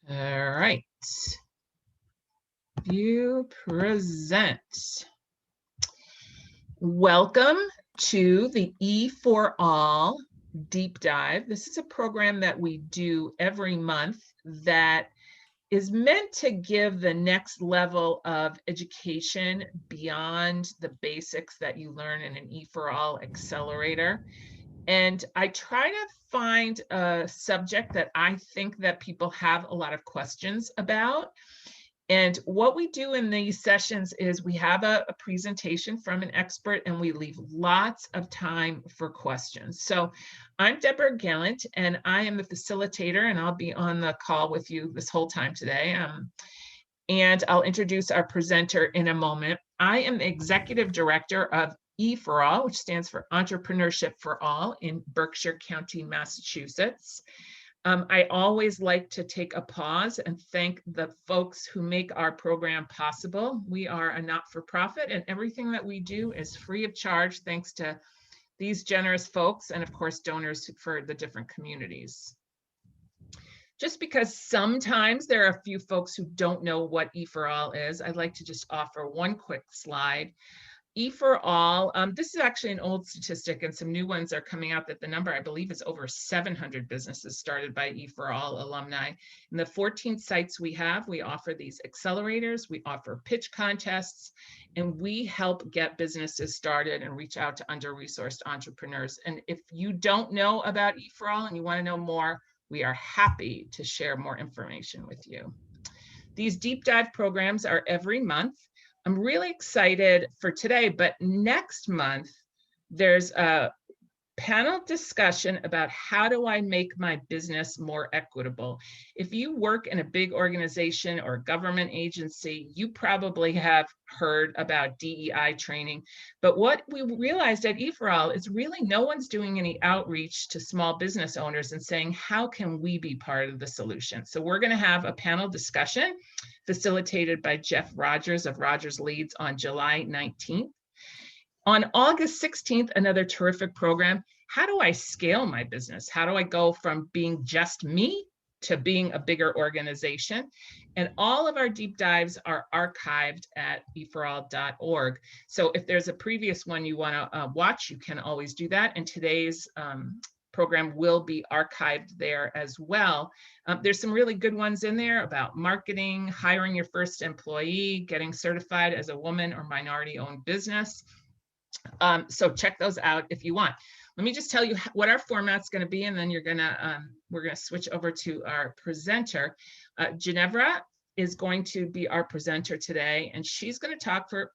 All right. View present. Welcome to the E4All Deep Dive. This is a program that we do every month that is meant to give the next level of education beyond the basics that you learn in an E4All accelerator. And I try to find a subject that I think that people have a lot of questions about. And what we do in these sessions is we have a presentation from an expert and we leave lots of time for questions. So I'm Deborah Gallant and I am the facilitator, and I'll be on the call with you this whole time today. And I'll introduce our presenter in a moment. I am the executive director of E4All, which stands for Entrepreneurship for All in Berkshire County, Massachusetts. I always like to take a pause and thank the folks who make our program possible. We are a not-for-profit, and everything that we do is free of charge thanks to these generous folks and, of course, donors for the different communities. Just because sometimes there are a few folks who don't know what E4All is, I'd like to just offer one quick slide. E4All, this is actually an old statistic, and some new ones are coming out that the number, I believe, is over 700 businesses started by E4All alumni. In the 14 sites we have, we offer these accelerators, we offer pitch contests, and we help get businesses started and reach out to under-resourced entrepreneurs. And if you don't know about E4All and you want to know more, we are happy to share more information with you. These deep dive programs are every month. I'm really excited for today, but next month, there's a panel discussion about how do I make my business more equitable. If you work in a big organization or government agency, you probably have heard about DEI training. But what we realized at E4All is really no one's doing any outreach to small business owners and saying, how can we be part of the solution? So we're going to have a panel discussion facilitated by Jeff Rogers of Rogers Leads on July 19th. On August 16th, another terrific program. How do I scale my business? How do I go from being just me to being a bigger organization? And all of our deep dives are archived at e4all.org. So if there's a previous one you want to watch, you can always do that. And today's program will be archived there as well. There's some really good ones in there about marketing, hiring your first employee, getting certified as a woman or minority-owned business. So check those out if you want. Let me just tell you what our format's going to be, and then we're going to switch over to our presenter. Jenevra is going to be our presenter today, and she's going to talk for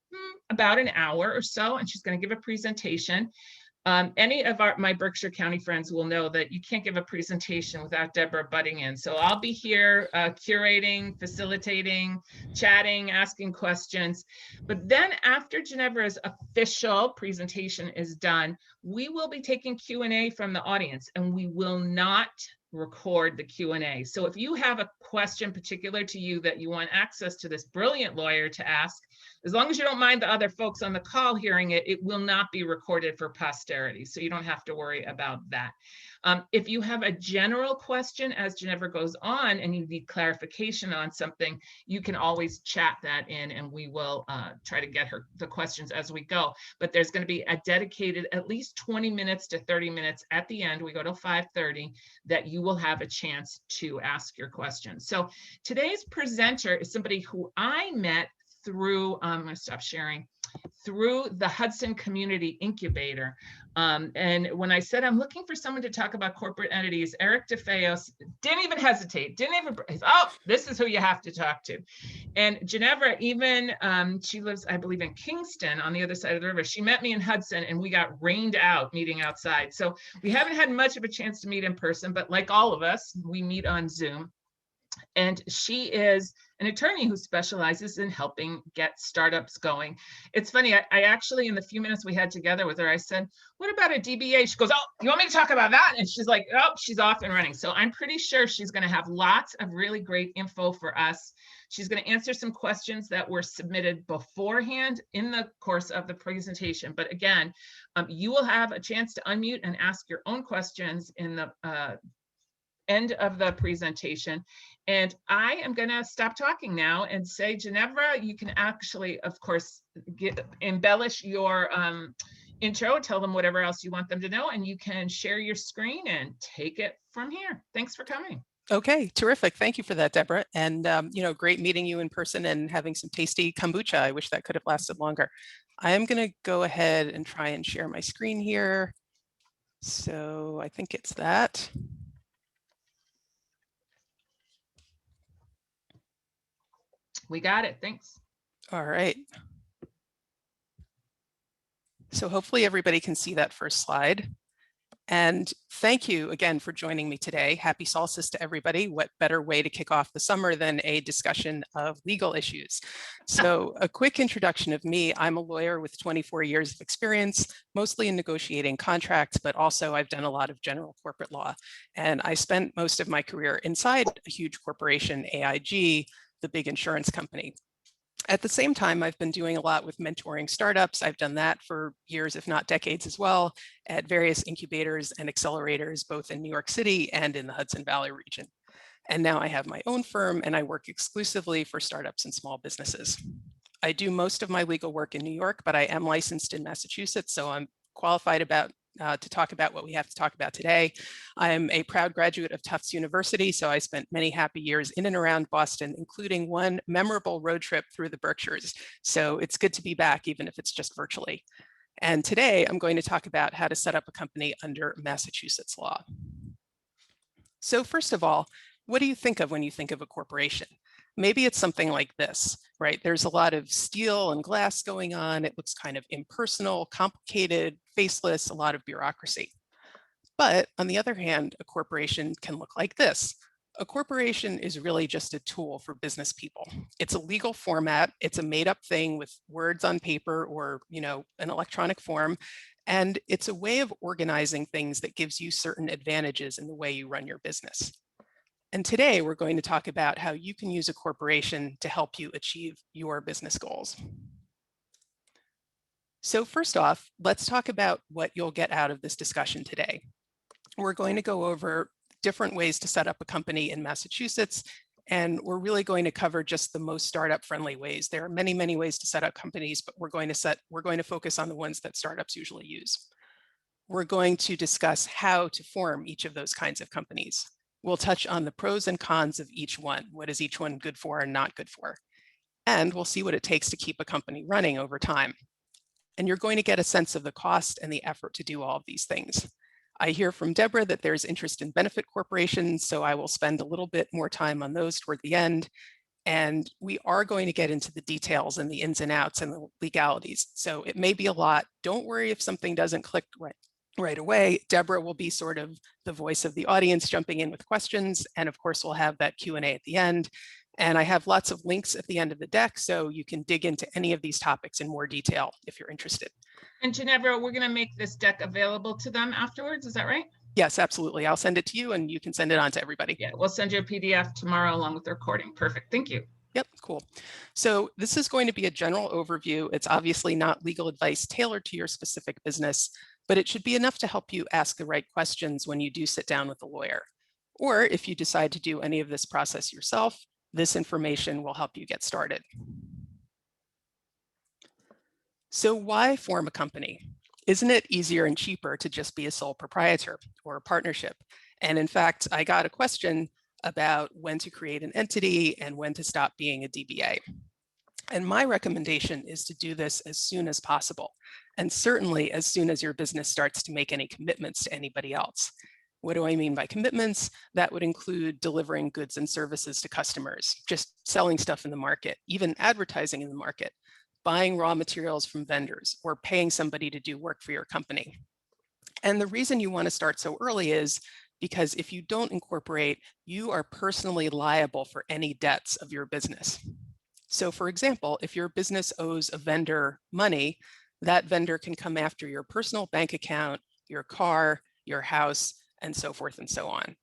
about an hour or so, and she's going to give a presentation. Any of my Berkshire County friends will know that you can't give a presentation without Deborah butting in. So I'll be here curating, facilitating, chatting, asking questions. But then after Jenevra's official presentation is done, we will be taking Q&A from the audience, and we will not record the Q&A. So if you have a question particular to you that you want access to this brilliant lawyer to ask, as long as you don't mind the other folks on the call hearing it, it will not be recorded for posterity. So you don't have to worry about that. If you have a general question as Jenevra goes on and you need clarification on something, you can always chat that in, and we will try to get her the questions as we go. But there's going to be a dedicated at least 20 minutes to 30 minutes at the end. We go till 5:30 that you will have a chance to ask your questions. So today's presenter is somebody who I met through, I'm going to stop sharing, through the Hudson Community Incubator. And when I said I'm looking for someone to talk about corporate entities, Eric DeFeos didn't even hesitate, didn't even, oh, this is who you have to talk to. And Jenevra, even, she lives, I believe, in Kingston on the other side of the river. She met me in Hudson and we got rained out meeting outside. So we haven't had much of a chance to meet in person, but like all of us, we meet on Zoom. And she is an attorney who specializes in helping get startups going. It's funny, I actually, in the few minutes we had together with her, I said, what about a DBA? She goes, oh, you want me to talk about that? And she's like, oh, she's off and running. So I'm pretty sure she's going to have lots of really great info for us. She's going to answer some questions that were submitted beforehand in the course of the presentation. But again, you will have a chance to unmute and ask your own questions in the end of the presentation. And I am going to stop talking now and say, Jenevra, you can actually, of course, embellish your intro, tell them whatever else you want them to know, and you can share your screen and take it from here. Thanks for coming. Okay, terrific. Thank you for that, Deborah. And, great meeting you in person and having some tasty kombucha. I wish that could have lasted longer. I am going to go ahead and try and share my screen here. So I think it's that. We got it. Thanks. All right. So hopefully everybody can see that first slide. And thank you again for joining me today. Happy solstice to everybody. What better way to kick off the summer than a discussion of legal issues? So a quick introduction of me. I'm a lawyer with 24 years of experience, mostly in negotiating contracts, but also I've done a lot of general corporate law. And I spent most of my career inside a huge corporation, AIG, the big insurance company. At the same time, I've been doing a lot with mentoring startups. I've done that for years, if not decades as well, at various incubators and accelerators, both in New York City and in the Hudson Valley region. And now I have my own firm and I work exclusively for startups and small businesses. I do most of my legal work in New York, but I am licensed in Massachusetts, so I'm qualified to talk about what we have to talk about today. I'm a proud graduate of Tufts University, so I spent many happy years in and around Boston, including one memorable road trip through the Berkshires. So it's good to be back, even if it's just virtually. And today I'm going to talk about how to set up a company under Massachusetts law. So first of all, what do you think of when you think of a corporation? Maybe it's something like this, right? There's a lot of steel and glass going on. It looks kind of impersonal, complicated, faceless, a lot of bureaucracy. But on the other hand, a corporation can look like this. A corporation is really just a tool for business people. It's a legal format. It's a made up thing with words on paper or, an electronic form. And it's a way of organizing things that gives you certain advantages in the way you run your business. And today we're going to talk about how you can use a corporation to help you achieve your business goals. So first off, let's talk about what you'll get out of this discussion today. We're going to go over different ways to set up a company in Massachusetts, and we're really going to cover just the most startup friendly ways. There are many, many ways to set up companies, but we're going to focus on the ones that startups usually use. We're going to discuss how to form each of those kinds of companies. We'll touch on the pros and cons of each one. What is each one good for and not good for? And we'll see what it takes to keep a company running over time. And you're going to get a sense of the cost and the effort to do all of these things. I hear from Deborah that there's interest in benefit corporations, so I will spend a little bit more time on those toward the end. And we are going to get into the details and the ins and outs and the legalities. So it may be a lot. Don't worry if something doesn't click right away. Deborah will be sort of the voice of the audience, jumping in with questions. And of course, we'll have that Q&A at the end. And I have lots of links at the end of the deck, so you can dig into any of these topics in more detail if you're interested. And Jenevra, we're going to make this deck available to them afterwards. Is that right? Yes, absolutely. I'll send it to you and you can send it on to everybody. Yeah, we'll send you a PDF tomorrow along with the recording. Perfect. Thank you. Yep, cool. So this is going to be a general overview. It's obviously not legal advice tailored to your specific business, but it should be enough to help you ask the right questions when you do sit down with a lawyer. Or if you decide to do any of this process yourself, this information will help you get started. So why form a company? Isn't it easier and cheaper to just be a sole proprietor or a partnership? And in fact, I got a question about when to create an entity and when to stop being a DBA. And my recommendation is to do this as soon as possible, and certainly as soon as your business starts to make any commitments to anybody else. What do I mean by commitments? That would include delivering goods and services to customers, just selling stuff in the market, even advertising in the market, buying raw materials from vendors, or paying somebody to do work for your company. And the reason you want to start so early is because if you don't incorporate, you are personally liable for any debts of your business. So for example, if your business owes a vendor money, that vendor can come after your personal bank account, your car, your house, and so forth and so on.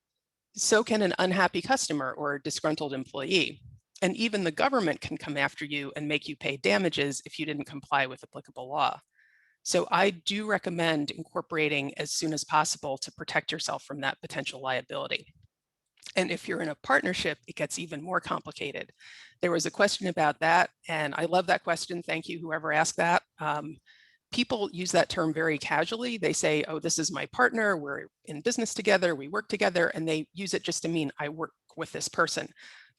So can an unhappy customer or a disgruntled employee. And even the government can come after you and make you pay damages if you didn't comply with applicable law. So I do recommend incorporating as soon as possible to protect yourself from that potential liability. And if you're in a partnership, it gets even more complicated. There was a question about that, and I love that question. Thank you, whoever asked that. People use that term very casually. They say, oh, this is my partner, we're in business together, we work together, and they use it just to mean I work with this person.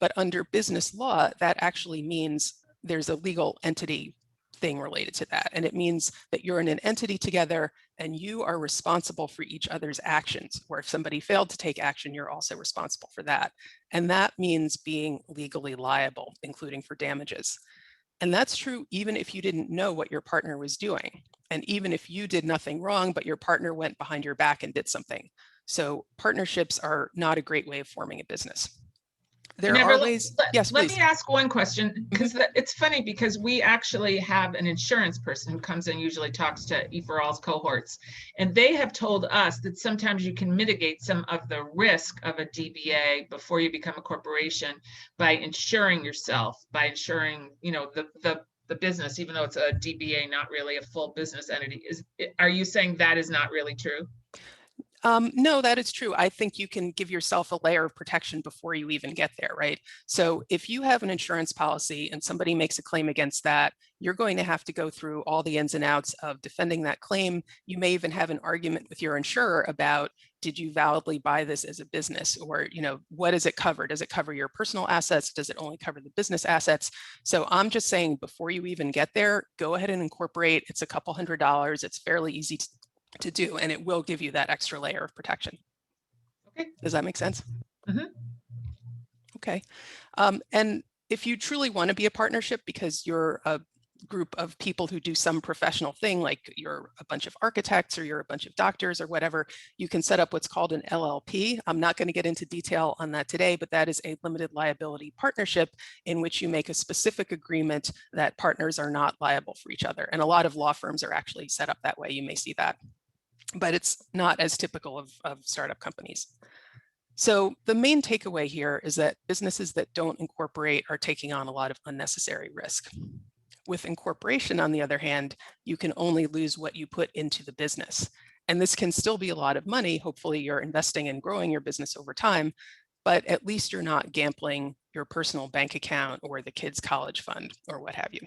But under business law, that actually means there's a legal entity thing related to that. And it means that you're in an entity together and you are responsible for each other's actions. Or if somebody failed to take action, you're also responsible for that. And that means being legally liable, including for damages. And that's true even if you didn't know what your partner was doing. And even if you did nothing wrong, but your partner went behind your back and did something. So partnerships are not a great way of forming a business. There Never, are ways. Yes, let please. me ask one question, because it's funny because we actually have an insurance person who comes in, usually talks to E4All's cohorts, and they have told us that sometimes you can mitigate some of the risk of a DBA before you become a corporation by insuring yourself, by insuring, you know, the business, even though it's a DBA, not really a full business entity. Are you saying that is not really true? No, that is true. I think you can give yourself a layer of protection before you even get there, right? So if you have an insurance policy and somebody makes a claim against that, you're going to have to go through all the ins and outs of defending that claim. You may even have an argument with your insurer about, did you validly buy this as a business? Or, you know, what does it cover? Does it cover your personal assets? Does it only cover the business assets? So I'm just saying, before you even get there, go ahead and incorporate. It's a couple $100. It's fairly easy to do, and it will give you that extra layer of protection. Okay. Does that make sense? Mm-hmm. Okay. And if you truly want to be a partnership because you're a group of people who do some professional thing, like you're a bunch of architects or you're a bunch of doctors or whatever, you can set up what's called an LLP. I'm not going to get into detail on that today, but that is a limited liability partnership in which you make a specific agreement that partners are not liable for each other. And a lot of law firms are actually set up that way. You may see that, but it's not as typical of startup companies. So the main takeaway here is that businesses that don't incorporate are taking on a lot of unnecessary risk. With incorporation, on the other hand, you can only lose what you put into the business. And this can still be a lot of money. Hopefully you're investing and growing your business over time, but at least you're not gambling your personal bank account or the kids' college fund or what have you.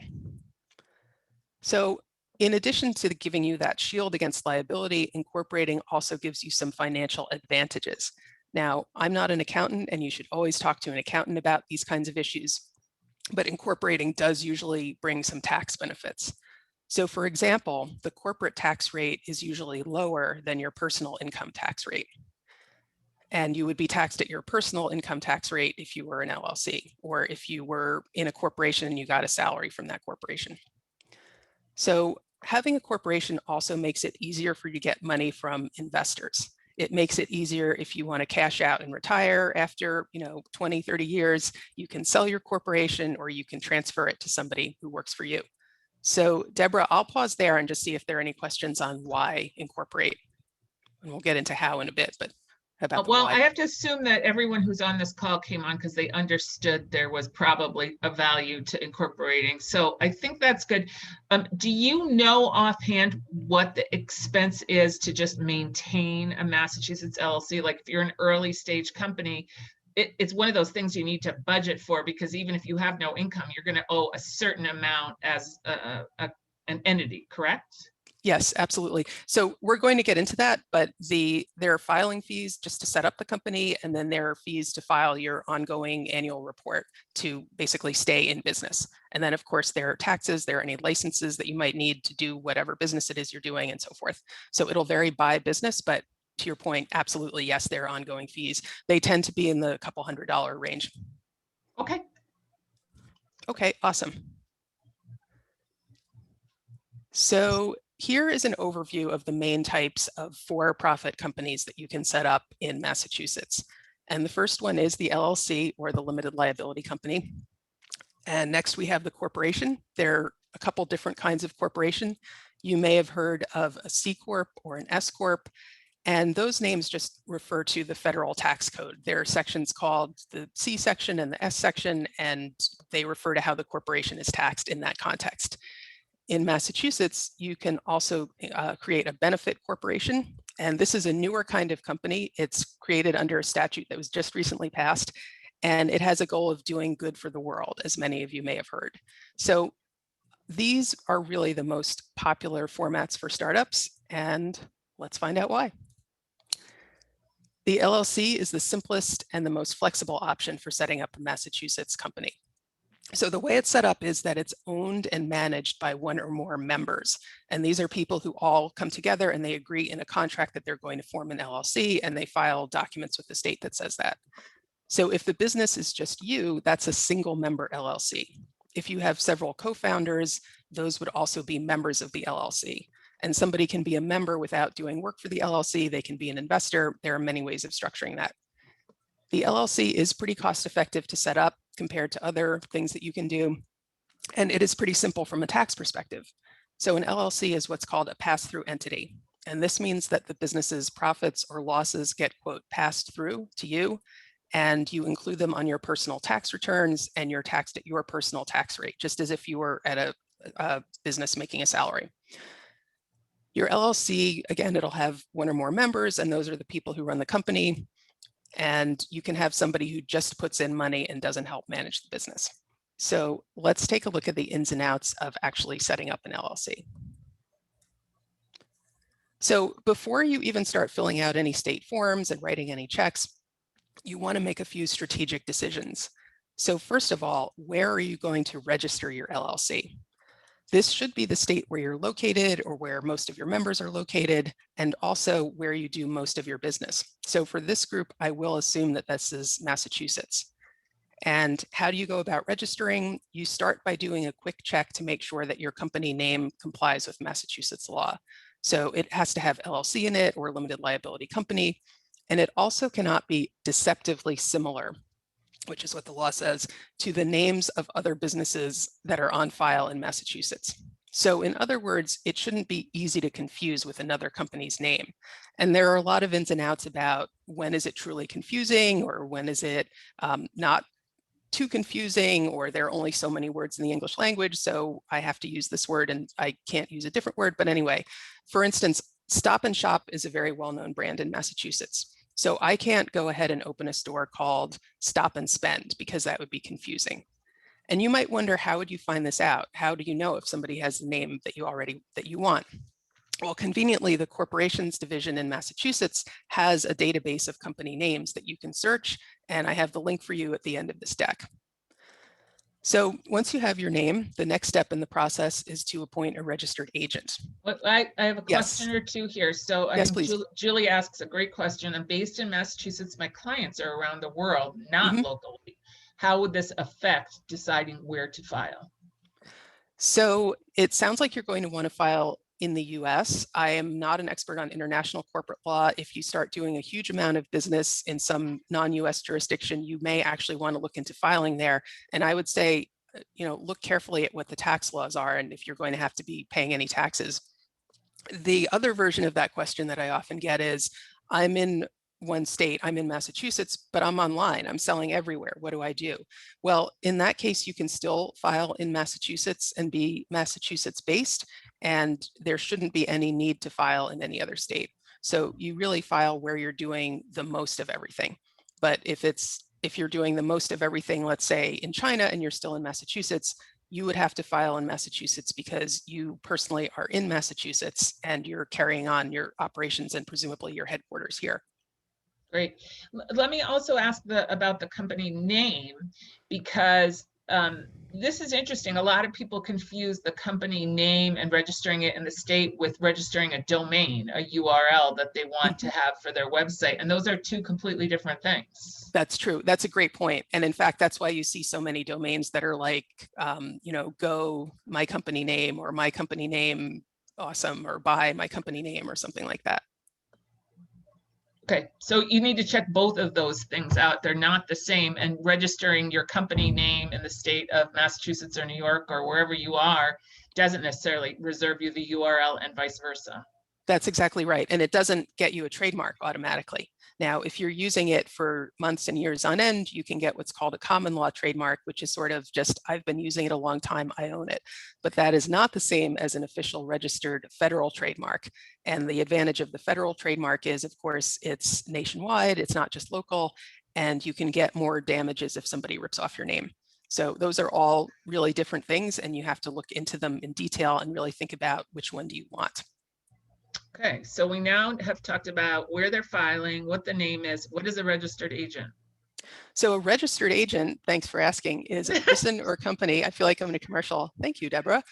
So in addition to giving you that shield against liability, incorporating also gives you some financial advantages. Now, I'm not an accountant, and you should always talk to an accountant about these kinds of issues, but incorporating does usually bring some tax benefits. So for example, the corporate tax rate is usually lower than your personal income tax rate. And you would be taxed at your personal income tax rate if you were an LLC, or if you were in a corporation and you got a salary from that corporation. So having a corporation also makes it easier for you to get money from investors. It makes it easier if you want to cash out and retire after 20, 30 years. You can sell your corporation or you can transfer it to somebody who works for you. So Deborah, I'll pause there and just see if there are any questions on why incorporate. And we'll get into how in a bit, but about well, why. I have to assume that everyone who's on this call came on because they understood there was probably a value to incorporating. So I think that's good. Do you know offhand what the expense is to just maintain a Massachusetts LLC? Like if you're an early stage company, it's one of those things you need to budget for, because even if you have no income, you're going to owe a certain amount as an entity, correct? Yes, absolutely. So we're going to get into that, but there are filing fees just to set up the company, and then there are fees to file your ongoing annual report to basically stay in business. And then of course there are taxes, there are any licenses that you might need to do whatever business it is you're doing and so forth. So it'll vary by business, but to your point, absolutely, yes, there are ongoing fees. They tend to be in the couple $100 range. Okay. Okay, awesome. So here is an overview of the main types of for-profit companies that you can set up in Massachusetts. And the first one is the LLC, or the limited liability company. And next we have the corporation. There are a couple different kinds of corporation. You may have heard of a C Corp or an S Corp, and those names just refer to the federal tax code. There are sections called the C section and the S section, and they refer to how the corporation is taxed in that context. In Massachusetts, you can also create a benefit corporation, And this is a newer kind of company. It's created under a statute that was just recently passed, and it has a goal of doing good for the world, as many of you may have heard. So these are really the most popular formats for startups, and let's find out why. The LLC is the simplest and the most flexible option for setting up a Massachusetts company. So the way it's set up is that it's owned and managed by one or more members. And these are people who all come together and they agree in a contract that they're going to form an LLC, and they file documents with the state that says that. So if the business is just you, that's a single member LLC. If you have several co-founders, those would also be members of the LLC. And somebody can be a member without doing work for the LLC. They can be an investor. There are many ways of structuring that. The LLC is pretty cost effective to set up compared to other things that you can do. And it is pretty simple from a tax perspective. So an LLC is what's called a pass-through entity. And this means that the business's profits or losses get, quote, passed through to you, and you include them on your personal tax returns, and you're taxed at your personal tax rate, just as if you were at a business making a salary. Your LLC, again, it'll have one or more members, and those are the people who run the company. And you can have somebody who just puts in money and doesn't help manage the business. So let's take a look at the ins and outs of actually setting up an LLC. So before you even start filling out any state forms and writing any checks, you want to make a few strategic decisions. So first of all, where are you going to register your LLC? This should be the state where you're located or where most of your members are located, and also where you do most of your business. So for this group, I will assume that this is Massachusetts. And how do you go about registering? You start by doing a quick check to make sure that your company name complies with Massachusetts law. So it has to have LLC in it or limited liability company. And it also cannot be deceptively similar, which is what the law says, to the names of other businesses that are on file in Massachusetts. So in other words, it shouldn't be easy to confuse with another company's name. And there are a lot of ins and outs about when is it truly confusing, or when is it not too confusing, or there are only so many words in the English language, so I have to use this word and I can't use a different word. But anyway, for instance, Stop and Shop is a very well-known brand in Massachusetts. So I can't go ahead and open a store called Stop and Spend, because that would be confusing. And you might wonder, how would you find this out? How do you know if somebody has the name that you want? Well, conveniently, the Corporations Division in Massachusetts has a database of company names that you can search, and I have the link for you at the end of this deck. So once you have your name, the next step in the process is to appoint a registered agent. Well, I have a Yes. question or two here. So Yes, please. Julie asks a great question. I'm based in Massachusetts. My clients are around the world, not locally. How would this affect deciding where to file? So it sounds like you're going to want to file in the US. I am not an expert on international corporate law. If you start doing a huge amount of business in some non-US jurisdiction, you may actually want to look into filing there. And I would say, look carefully at what the tax laws are and if you're going to have to be paying any taxes. The other version of that question that I often get is, I'm in one state, I'm in Massachusetts, but I'm online, I'm selling everywhere. What do I do? Well, in that case, you can still file in Massachusetts and be Massachusetts based, and there shouldn't be any need to file in any other state. So you really file where you're doing the most of everything. But if you're doing the most of everything, let's say in China, and you're still in Massachusetts, you would have to file in Massachusetts because you personally are in Massachusetts and you're carrying on your operations and presumably your headquarters here. Great. Let me also ask about the company name, because this is interesting. A lot of people confuse the company name and registering it in the state with registering a domain, a URL that they want to have for their website. And those are two completely different things. That's true. That's a great point. And in fact, that's why you see so many domains that are like, go my company name, or my company name awesome, or buy my company name, or something like that. Okay, so you need to check both of those things out. They're not the same, and registering your company name in the state of Massachusetts or New York or wherever you are doesn't necessarily reserve you the URL, and vice versa. That's exactly right. And it doesn't get you a trademark automatically. Now, if you're using it for months and years on end, you can get what's called a common law trademark, which is sort of just, I've been using it a long time, I own it. But that is not the same as an official registered federal trademark. And the advantage of the federal trademark is, of course, it's nationwide, it's not just local, and you can get more damages if somebody rips off your name. So those are all really different things, and you have to look into them in detail and really think about which one do you want. Okay, so we now have talked about where they're filing, what the name is. What is a registered agent? So a registered agent, thanks for asking, is a person or company, I feel like I'm in a commercial, thank you, Deborah,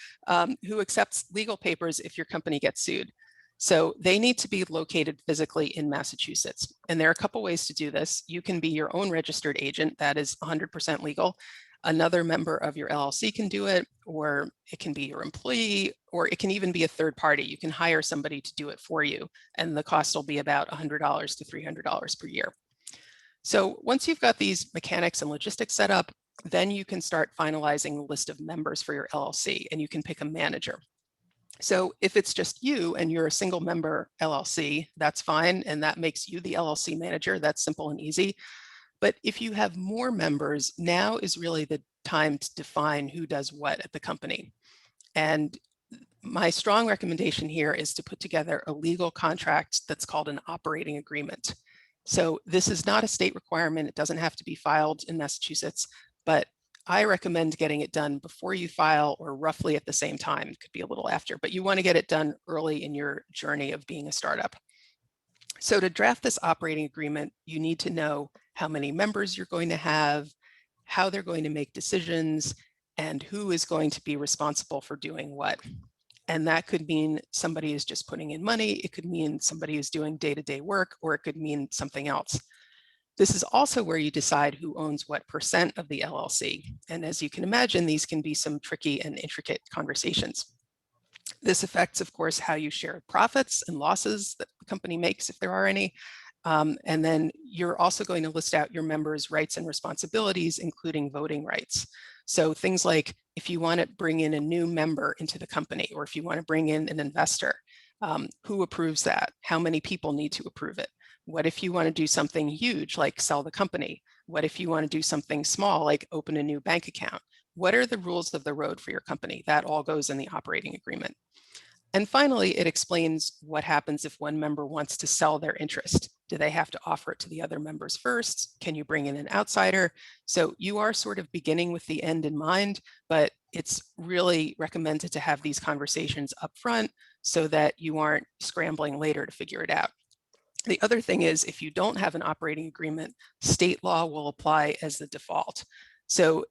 who accepts legal papers if your company gets sued. So they need to be located physically in Massachusetts. And there are a couple ways to do this. You can be your own registered agent, that is 100% legal. Another member of your LLC can do it, or it can be your employee, or it can even be a third party. You can hire somebody to do it for you, and the cost will be about $100 to $300 per year. So once you've got these mechanics and logistics set up, then you can start finalizing the list of members for your LLC, and you can pick a manager. So if it's just you and you're a single member LLC, that's fine, and that makes you the LLC manager. That's simple and easy. But if you have more members, now is really the time to define who does what at the company. And my strong recommendation here is to put together a legal contract that's called an operating agreement. So this is not a state requirement. It doesn't have to be filed in Massachusetts, but I recommend getting it done before you file or roughly at the same time. It could be a little after, but you want to get it done early in your journey of being a startup. So to draft this operating agreement, you need to know how many members you're going to have, how they're going to make decisions, and who is going to be responsible for doing what. And that could mean somebody is just putting in money, it could mean somebody is doing day-to-day work, or it could mean something else. This is also where you decide who owns what percent of the LLC. And as you can imagine, these can be some tricky and intricate conversations. This affects, of course, how you share profits and losses that the company makes, if there are any. And then you're also going to list out your members' rights and responsibilities, including voting rights. So things like if you want to bring in a new member into the company, or if you want to bring in an investor, who approves that? How many people need to approve it? What if you want to do something huge, like sell the company? What if you want to do something small, like open a new bank account? What are the rules of the road for your company? That all goes in the operating agreement. And finally, it explains what happens if one member wants to sell their interest. Do they have to offer it to the other members first? Can you bring in an outsider? So you are sort of beginning with the end in mind, but it's really recommended to have these conversations up front so that you aren't scrambling later to figure it out. The other thing is, if you don't have an operating agreement, state law will apply as the default. So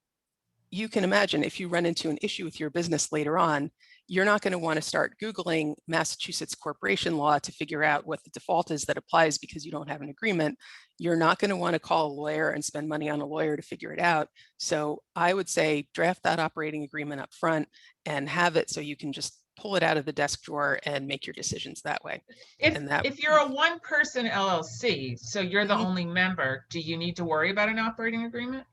you can imagine if you run into an issue with your business later on, you're not going to want to start Googling Massachusetts corporation law to figure out what the default is that applies because you don't have an agreement. You're not going to want to call a lawyer and spend money on a lawyer to figure it out. So I would say draft that operating agreement up front and have it so you can just pull it out of the desk drawer and make your decisions that way. If you're a one-person LLC, so you're the Mhm. only member, do you need to worry about an operating agreement?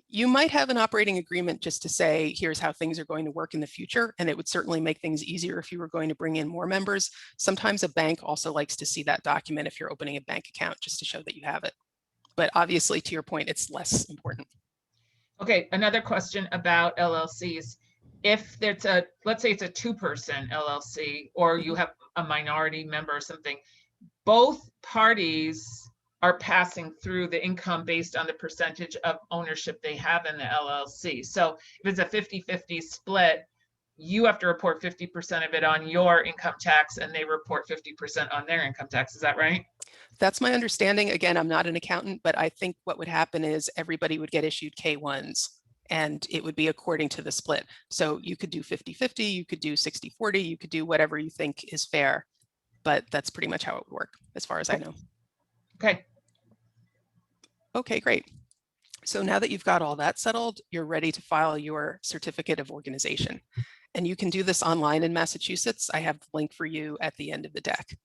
You might have an operating agreement just to say, here's how things are going to work in the future. And it would certainly make things easier if you were going to bring in more members. Sometimes a bank also likes to see that document if you're opening a bank account, just to show that you have it. But obviously, to your point, it's less important. Okay, another question about LLCs. If there's let's say it's a two-person LLC, or you have a minority member or something, both parties are passing through the income based on the percentage of ownership they have in the LLC. So if it's a 50-50 split, you have to report 50% of it on your income tax, and they report 50% on their income tax. Is that right? That's my understanding. Again, I'm not an accountant, but I think what would happen is everybody would get issued K-1s, and it would be according to the split. So you could do 50-50, you could do 60-40, you could do whatever you think is fair, but that's pretty much how it would work, as far as I know. Okay. Okay, great. So now that you've got all that settled, you're ready to file your certificate of organization. And you can do this online in Massachusetts. I have the link for you at the end of the deck.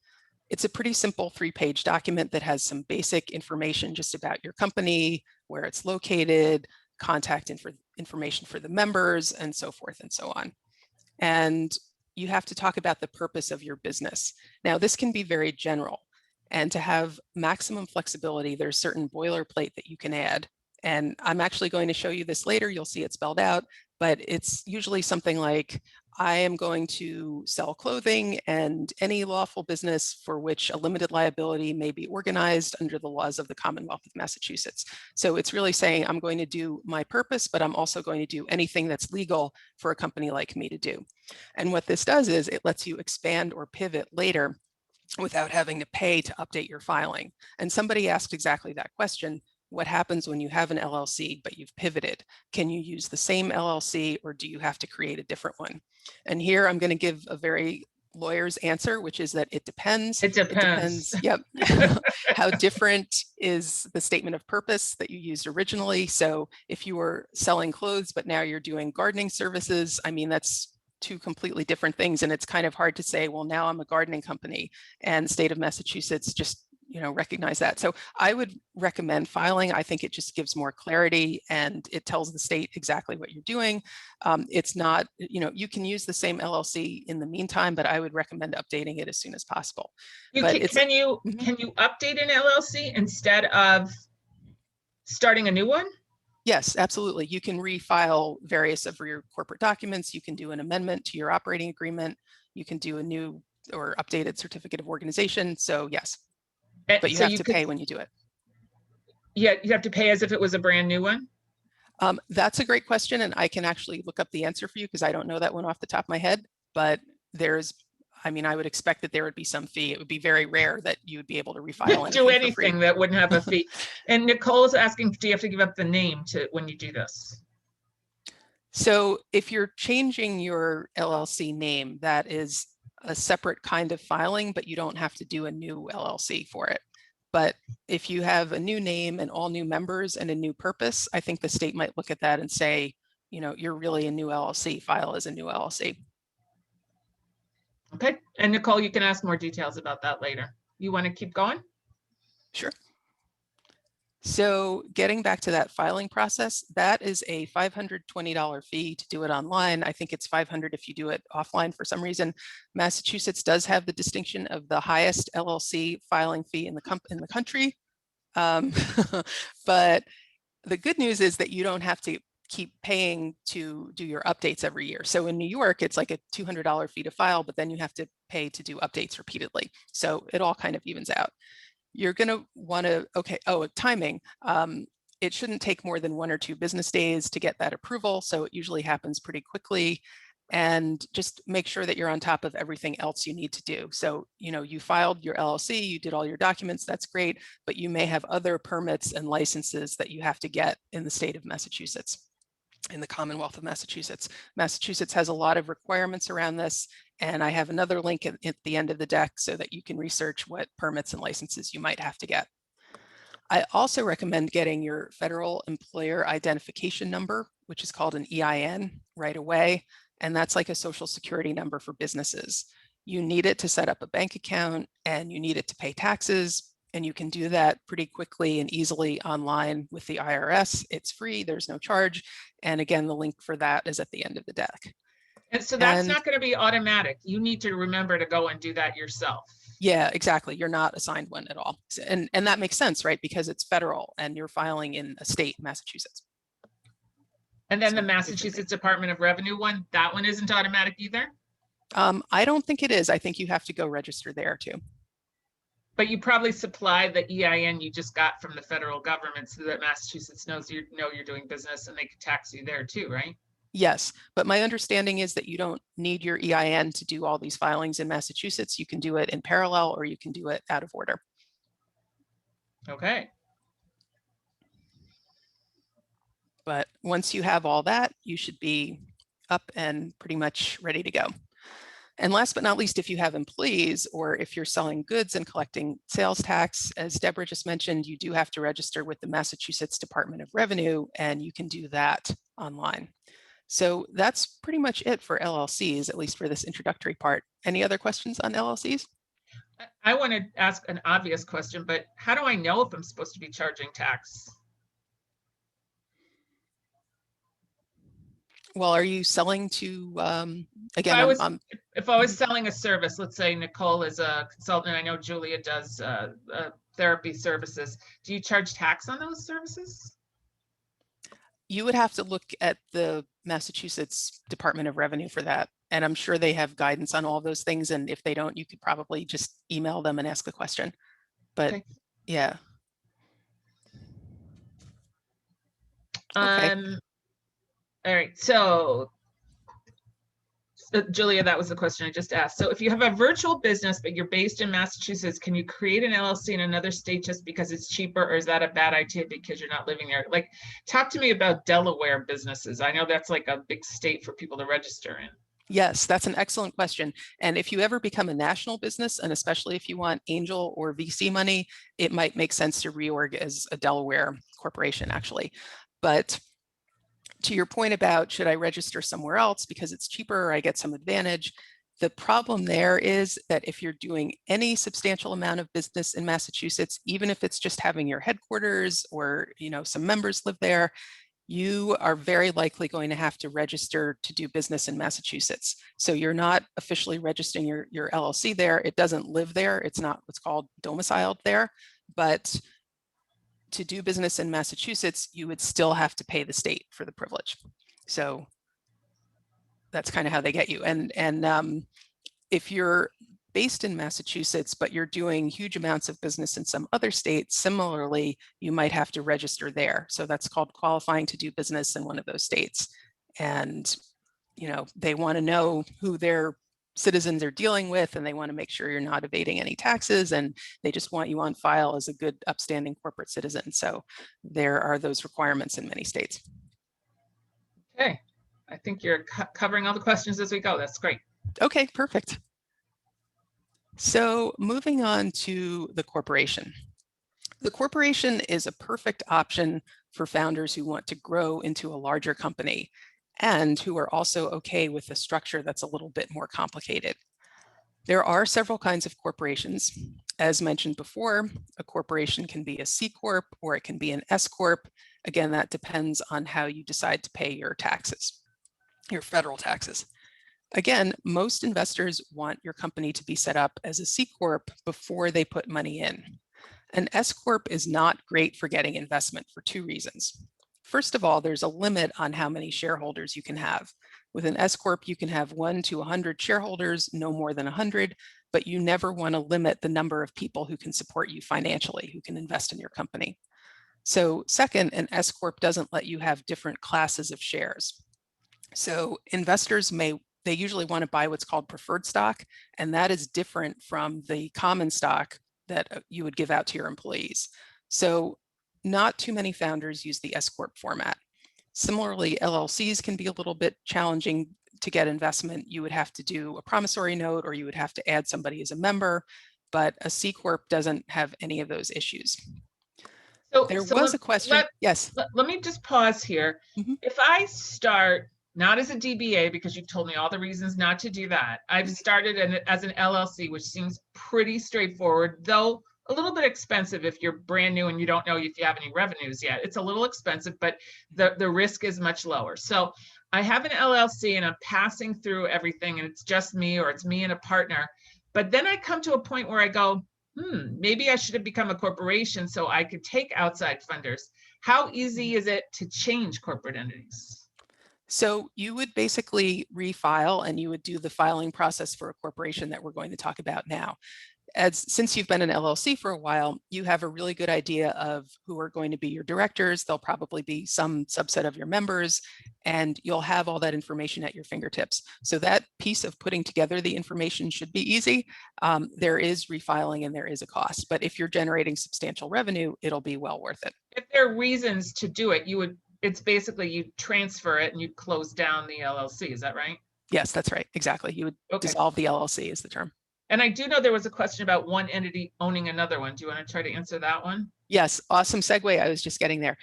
It's a pretty simple 3-page document that has some basic information just about your company, where it's located, contact information for the members, and so forth and so on. And you have to talk about the purpose of your business. Now, this can be very general. And to have maximum flexibility, there's certain boilerplate that you can add. And I'm actually going to show you this later. You'll see it spelled out, but it's usually something like, I am going to sell clothing and any lawful business for which a limited liability may be organized under the laws of the Commonwealth of Massachusetts. So it's really saying I'm going to do my purpose, but I'm also going to do anything that's legal for a company like me to do. And what this does is it lets you expand or pivot later without having to pay to update your filing. And somebody asked exactly that question. What happens when you have an LLC, but you've pivoted? Can you use the same LLC or do you have to create a different one? And here I'm going to give a very lawyer's answer, which is that it depends. It depends. Yep. How different is the statement of purpose that you used originally? So if you were selling clothes, but now you're doing gardening services, I mean, that's two completely different things. And it's kind of hard to say, well, now I'm a gardening company and state of Massachusetts just recognize that. So I would recommend filing. I think it just gives more clarity and it tells the state exactly what you're doing. It's not, you can use the same LLC in the meantime, but I would recommend updating it as soon as possible. Can you update an LLC instead of starting a new one? Yes, absolutely. You can refile various of your corporate documents. You can do an amendment to your operating agreement. You can do a new or updated certificate of organization. So yes. But you have to pay when you do it. Yeah, you have to pay as if it was a brand new one? That's a great question. And I can actually look up the answer for you because I don't know that one off the top of my head. But I would expect that there would be some fee. It would be very rare that you would be able to refile do anything that wouldn't have a fee. And Nicole's asking, do you have to give up the name when you do this? So if you're changing your LLC name, that is a separate kind of filing, but you don't have to do a new LLC for it. But if you have a new name and all new members and a new purpose, I think the state might look at that and say, you're really a new LLC, file as a new LLC. Okay. And Nicole, you can ask more details about that later. You want to keep going? Sure. So getting back to that filing process, that is a $520 fee to do it online. I think it's $500 if you do it offline for some reason. Massachusetts does have the distinction of the highest LLC filing fee in the country. But the good news is that you don't have to keep paying to do your updates every year. So in New York, it's like a $200 fee to file, but then you have to pay to do updates repeatedly. So it all kind of evens out. You're going to want to, timing. It shouldn't take more than 1 or 2 business days to get that approval. So it usually happens pretty quickly. And just make sure that you're on top of everything else you need to do. So, you filed your LLC, you did all your documents, that's great, but you may have other permits and licenses that you have to get in the state of Massachusetts, in the Commonwealth of Massachusetts. Massachusetts has a lot of requirements around this. And I have another link at the end of the deck so that you can research what permits and licenses you might have to get. I also recommend getting your federal employer identification number, which is called an EIN, right away. And that's like a social security number for businesses. You need it to set up a bank account and you need it to pay taxes. And you can do that pretty quickly and easily online with the IRS. It's free, there's no charge. And again, the link for that is at the end of the deck. And so that's not going to be automatic. You need to remember to go and do that yourself. Yeah, exactly. You're not assigned one at all. And that makes sense, right? Because it's federal and you're filing in a state, Massachusetts. And then the Massachusetts Department of Revenue one, that one isn't automatic either? I don't think it is. I think you have to go register there too. But you probably supply the EIN you just got from the federal government so that Massachusetts knows you're doing business and they can tax you there too, right? Yes, but my understanding is that you don't need your EIN to do all these filings in Massachusetts. You can do it in parallel or you can do it out of order. Okay. But once you have all that, you should be up and pretty much ready to go. And last but not least, if you have employees or if you're selling goods and collecting sales tax, as Deborah just mentioned, you do have to register with the Massachusetts Department of Revenue, and you can do that online. So that's pretty much it for LLCs, at least for this introductory part. Any other questions on LLCs? I want to ask an obvious question, but how do I know if I'm supposed to be charging tax? Well, are you selling to, again, I was, I'm if I was selling a service, let's say Nicole is a consultant, I know Julia does therapy services. Do you charge tax on those services? you would have to look at the Massachusetts Department of Revenue for that. And I'm sure they have guidance on all those things. And if they don't, you could probably just email them and ask the question. But Okay. yeah. Okay. All right. So Julia, that was the question I just asked. So if you have a virtual business, but you're based in Massachusetts, can you create an LLC in another state just because it's cheaper, or is that a bad idea because you're not living there? Like, talk to me about Delaware businesses. I know that's like a big state for people to register in. Yes, that's an excellent question. And if you ever become a national business, and especially if you want angel or VC money, it might make sense to reorg as a Delaware corporation, actually. But to your point about, should I register somewhere else because it's cheaper or I get some advantage? The problem there is that if you're doing any substantial amount of business in Massachusetts, even if it's just having your headquarters or, some members live there, you are very likely going to have to register to do business in Massachusetts. So you're not officially registering your LLC there. It doesn't live there. It's not what's called domiciled there. But to do business in Massachusetts, you would still have to pay the state for the privilege. So that's kind of how they get you. And if you're based in Massachusetts, but you're doing huge amounts of business in some other states, similarly, you might have to register there. So that's called qualifying to do business in one of those states. And, they want to know who their citizens are dealing with, and they want to make sure you're not evading any taxes, and they just want you on file as a good, upstanding corporate citizen. So there are those requirements in many states. Okay. I think you're covering all the questions as we go. That's great. Okay, perfect. So moving on to the corporation. The corporation is a perfect option for founders who want to grow into a larger company and who are also okay with a structure that's a little bit more complicated. There are several kinds of corporations. As mentioned before, a corporation can be a C Corp or it can be an S Corp. Again, that depends on how you decide to pay your taxes, your federal taxes. Again, most investors want your company to be set up as a C Corp before they put money in. An S Corp is not great for getting investment for two reasons. First of all, there's a limit on how many shareholders you can have. With an S Corp, you can have 1 to 100 shareholders, no more than 100, but you never want to limit the number of people who can support you financially, who can invest in your company. So second, an S Corp doesn't let you have different classes of shares. So investors they usually want to buy what's called preferred stock, and that is different from the common stock that you would give out to your employees. So not too many founders use the S Corp format. Similarly, LLCs can be a little bit challenging to get investment. You would have to do a promissory note, or you would have to add somebody as a member, but a C Corp doesn't have any of those issues. So there was a question. Yes. Let me just pause here. Mm-hmm. If I start not as a DBA, because you've told me all the reasons not to do that, I've started as an LLC, which seems pretty straightforward, though a little bit expensive if you're brand new and you don't know if you have any revenues yet. It's a little expensive, but the risk is much lower. So I have an LLC and I'm passing through everything, and it's just me, or it's me and a partner. But then I come to a point where I go, maybe I should have become a corporation so I could take outside funders. How easy is it to change corporate entities? So you would basically refile, and you would do the filing process for a corporation that we're going to talk about now. Since you've been an LLC for a while, you have a really good idea of who are going to be your directors. There'll probably be some subset of your members, and you'll have all that information at your fingertips. So that piece of putting together the information should be easy. There is refiling and there is a cost, but if you're generating substantial revenue, it'll be well worth it. If there are reasons to do it, it's basically you transfer it and you close down the LLC. Is that right? Yes, that's right. Exactly. You would dissolve the LLC is the term. And I do know there was a question about one entity owning another one. Do you want to try to answer that one? Yes, awesome segue. I was just getting there.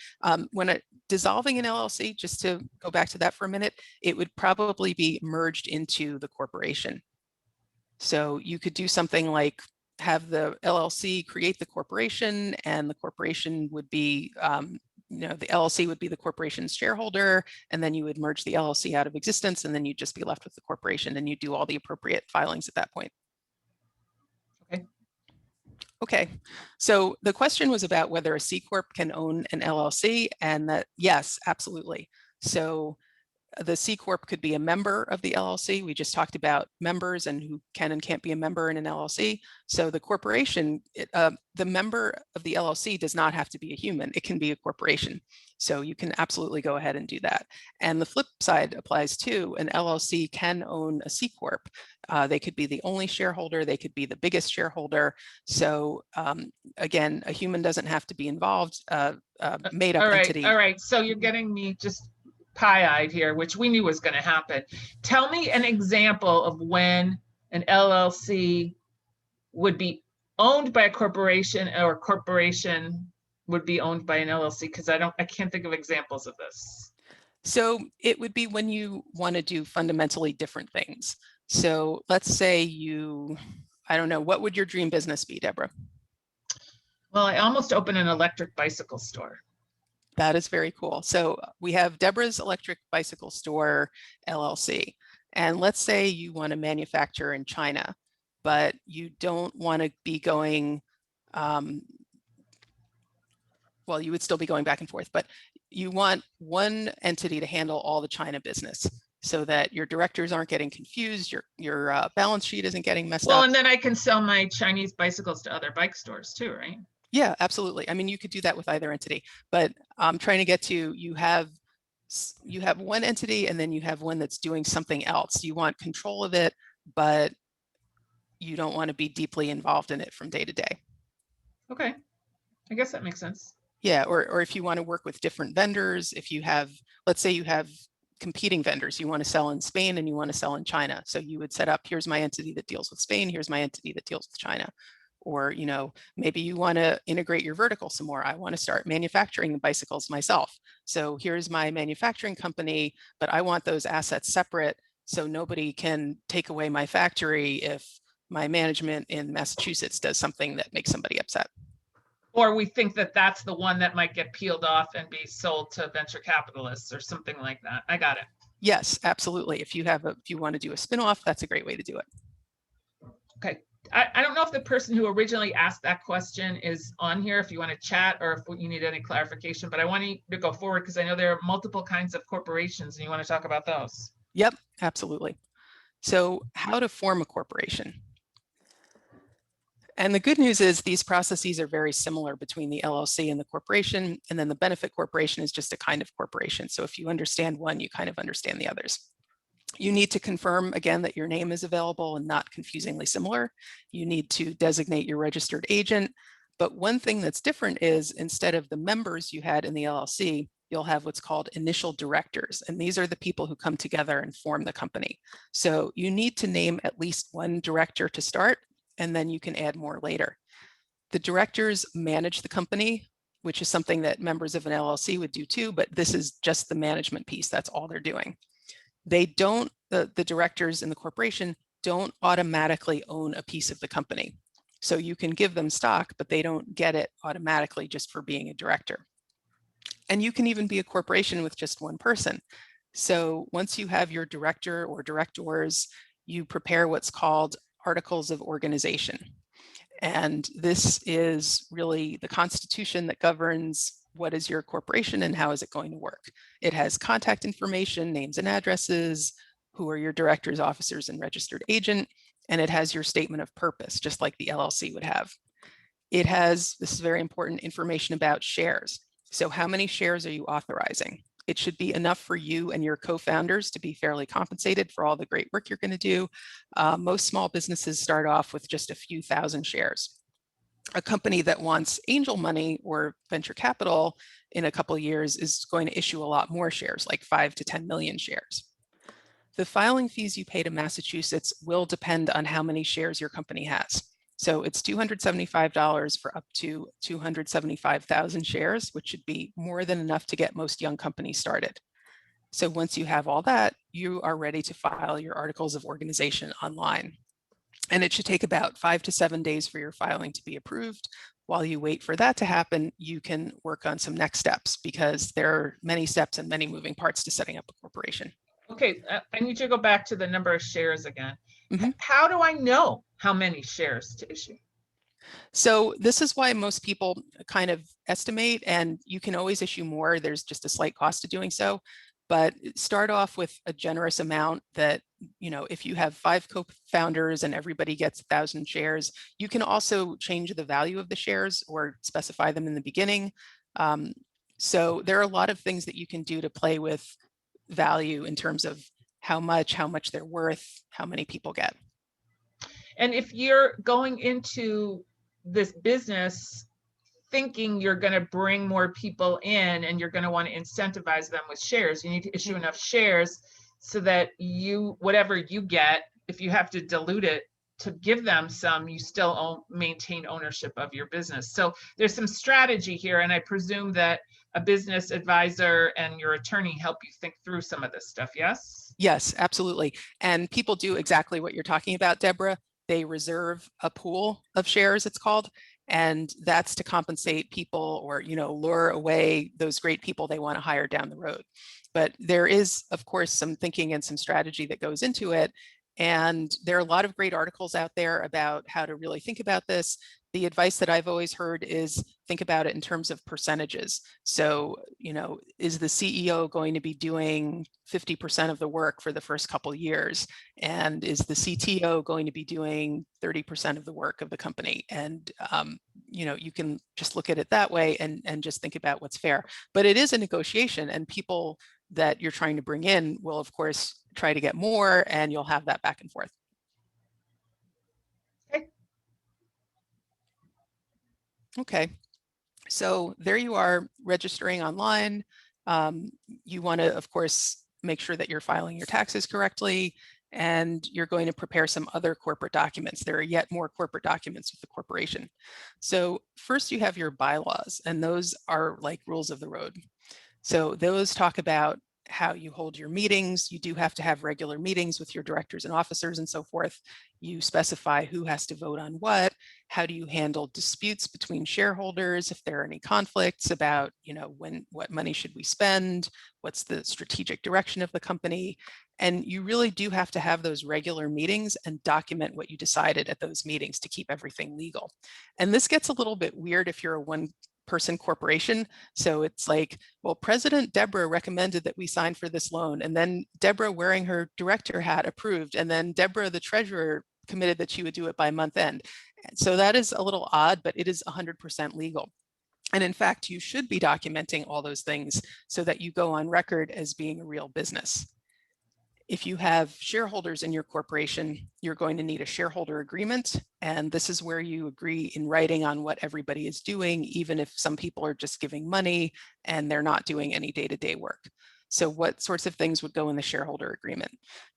When dissolving an LLC, just to go back to that for a minute, it would probably be merged into the corporation. So you could do something like have the LLC create the corporation, and the corporation would be the LLC would be the corporation's shareholder, and then you would merge the LLC out of existence, and then you'd just be left with the corporation, and you do all the appropriate filings at that point. Okay. Okay, so the question was about whether a C Corp can own an LLC, and that yes, absolutely. So the C Corp could be a member of the LLC. We just talked about members and who can and can't be a member in an LLC. So the corporation, the member of the LLC does not have to be a human. It can be a corporation. So you can absolutely go ahead and do that. And the flip side applies too. An LLC can own a C Corp. They could be the only shareholder. They could be the biggest shareholder. So again, a human doesn't have to be involved. Made up entity. All right. So you're getting me just pie-eyed here, which we knew was going to happen. Tell me an example of when an LLC would be owned by a corporation or a corporation would be owned by an LLC, because I can't think of examples of this. So it would be when you want to do fundamentally different things. So let's say I don't know, what would your dream business be, Deborah? Well, I almost opened an electric bicycle store. That is very cool. So we have Deborah's Electric Bicycle Store LLC. And let's say you want to manufacture in China, but you don't want to be going, well, you would still be going back and forth, but you want one entity to handle all the China business so that your directors aren't getting confused, your balance sheet isn't getting messed up. Well, and then I can sell my Chinese bicycles to other bike stores too, right? Yeah, absolutely. I mean, you could do that with either entity, but I'm trying to get to, you have one entity and then you have one that's doing something else. You want control of it, but you don't want to be deeply involved in it from day to day. Okay, I guess that makes sense. Yeah, or if you want to work with different vendors, if you have, let's say you have competing vendors, you want to sell in Spain and you want to sell in China. So you would set up, here's my entity that deals with Spain, here's my entity that deals with China. Or, maybe you want to integrate your vertical some more. I want to start manufacturing bicycles myself. So here's my manufacturing company, but I want those assets separate so nobody can take away my factory if my management in Massachusetts does something that makes somebody upset. Or we think that that's the one that might get peeled off and be sold to venture capitalists or something like that. I got it. Yes, absolutely. If you want to do a spin-off, that's a great way to do it. Okay. I don't know if the person who originally asked that question is on here, if you want to chat or if you need any clarification, but I want you to go forward because I know there are multiple kinds of corporations and you want to talk about those. Yep, absolutely. So how to form a corporation. And the good news is these processes are very similar between the LLC and the corporation, and then the benefit corporation is just a kind of corporation. So if you understand one, you kind of understand the others. You need to confirm, again, that your name is available and not confusingly similar. You need to designate your registered agent. But one thing that's different is instead of the members you had in the LLC, you'll have what's called initial directors. And these are the people who come together and form the company. So you need to name at least one director to start, and then you can add more later. The directors manage the company, which is something that members of an LLC would do too, but this is just the management piece. That's all they're doing. They don't, the directors in the corporation don't automatically own a piece of the company. So you can give them stock, but they don't get it automatically just for being a director. And you can even be a corporation with just one person. So once you have your director or directors, you prepare what's called articles of organization. And this is really the constitution that governs what is your corporation and how is it going to work. It has contact information, names and addresses, who are your directors, officers, and registered agent, and it has your statement of purpose, just like the LLC would have. It has, this is very important, information about shares. So how many shares are you authorizing? It should be enough for you and your co-founders to be fairly compensated for all the great work you're going to do. Most small businesses start off with just a few thousand shares. A company that wants angel money or venture capital in a couple of years is going to issue a lot more shares, like 5 to 10 million shares. The filing fees you pay to Massachusetts will depend on how many shares your company has. So it's $275 for up to 275,000 shares, which should be more than enough to get most young companies started. So once you have all that, you are ready to file your articles of organization online. And it should take about 5 to 7 days for your filing to be approved. While you wait for that to happen, you can work on some next steps, because there are many steps and many moving parts to setting up a corporation. Okay, I need you to go back to the number of shares again. Mm-hmm. How do I know how many shares to issue? So this is why most people kind of estimate, and you can always issue more. There's just a slight cost to doing so, but start off with a generous amount that, if you have 5 co-founders and everybody gets 1,000 shares, you can also change the value of the shares or specify them in the beginning. So there are a lot of things that you can do to play with value in terms of how much they're worth, how many people get. And if you're going into this business thinking you're going to bring more people in and you're going to want to incentivize them with shares, you need to issue enough shares so that whatever you get, if you have to dilute it to give them some, you still maintain ownership of your business. So there's some strategy here, and I presume that a business advisor and your attorney help you think through some of this stuff, yes? Yes, absolutely. And people do exactly what you're talking about, Deborah. They reserve a pool of shares, it's called, and that's to compensate people or, lure away those great people they want to hire down the road. But there is, of course, some thinking and some strategy that goes into it. And there are a lot of great articles out there about how to really think about this. The advice that I've always heard is think about it in terms of percentages. So, is the CEO going to be doing 50% of the work for the first couple of years? And is the CTO going to be doing 30% of the work of the company? And, you can just look at it that way and just think about what's fair. But it is a negotiation, and people that you're trying to bring in will, of course, try to get more, and you'll have that back and forth. Okay, so there you are, registering online. You want to, of course, make sure that you're filing your taxes correctly, and you're going to prepare some other corporate documents. There are yet more corporate documents with the corporation. So first you have your bylaws, and those are like rules of the road. So those talk about how you hold your meetings. You do have to have regular meetings with your directors and officers and so forth. You specify who has to vote on what. How do you handle disputes between shareholders if there are any conflicts about, what money should we spend? What's the strategic direction of the company? And you really do have to have those regular meetings and document what you decided at those meetings to keep everything legal. And this gets a little bit weird if you're a one-person corporation. So it's like, well, President Deborah recommended that we sign for this loan, and then Deborah, wearing her director hat, approved, and then Deborah, the treasurer, committed that she would do it by month end. So that is a little odd, but it is 100% legal. And in fact, you should be documenting all those things so that you go on record as being a real business. If you have shareholders in your corporation, you're going to need a shareholder agreement. And this is where you agree in writing on what everybody is doing, even if some people are just giving money and they're not doing any day-to-day work. So what sorts of things would go in the shareholder agreement?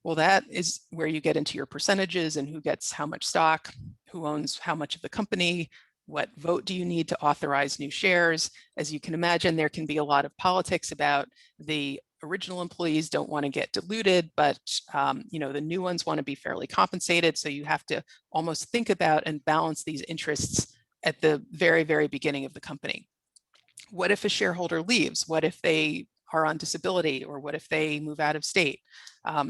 Well, that is where you get into your percentages and who gets how much stock, who owns how much of the company, what vote do you need to authorize new shares? As you can imagine, there can be a lot of politics about the original employees don't want to get diluted, but the new ones want to be fairly compensated. So you have to almost think about and balance these interests at the very, very beginning of the company. What if a shareholder leaves? What if they are on disability, or what if they move out of state?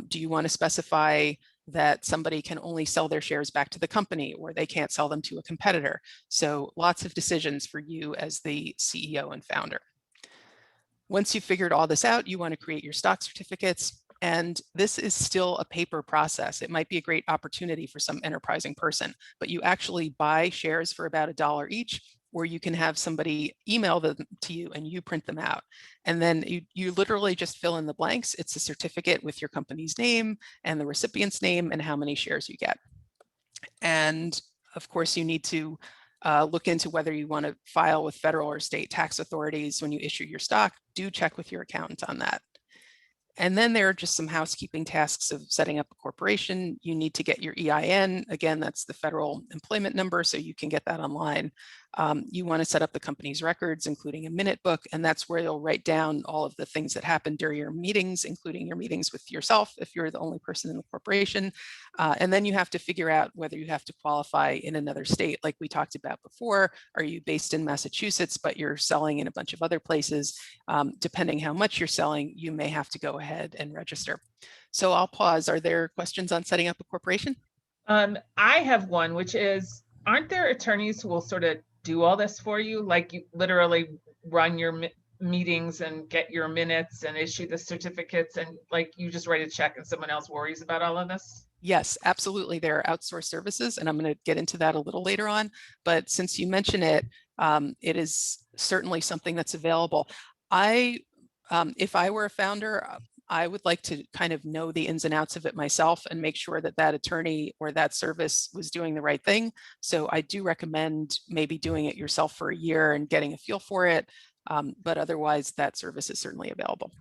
Do you want to specify that somebody can only sell their shares back to the company, or they can't sell them to a competitor? So lots of decisions for you as the CEO and founder. Once you've figured all this out, you want to create your stock certificates. And this is still a paper process. It might be a great opportunity for some enterprising person, but you actually buy shares for about $1 each, or you can have somebody email them to you and you print them out. And then you literally just fill in the blanks. It's a certificate with your company's name and the recipient's name and how many shares you get. And of course, you need to look into whether you want to file with federal or state tax authorities when you issue your stock. Do check with your accountant on that. And then there are just some housekeeping tasks of setting up a corporation. You need to get your EIN. Again, that's the federal employment number, so you can get that online. You want to set up the company's records, including a minute book, and that's where you'll write down all of the things that happen during your meetings, including your meetings with yourself if you're the only person in the corporation. And then you have to figure out whether you have to qualify in another state, like we talked about before. Are you based in Massachusetts, but you're selling in a bunch of other places? Depending how much you're selling, you may have to go ahead and register. So I'll pause. Are there questions on setting up a corporation? I have one, which is, aren't there attorneys who will sort of do all this for you? Like you literally run your meetings and get your minutes and issue the certificates, and like you just write a check and someone else worries about all of this? Yes, absolutely. There are outsourced services, and I'm going to get into that a little later on. But since you mention it, it is certainly something that's available. If I were a founder, I would like to kind of know the ins and outs of it myself and make sure that that attorney or that service was doing the right thing. So I do recommend maybe doing it yourself for a year and getting a feel for it. But otherwise, that service is certainly available.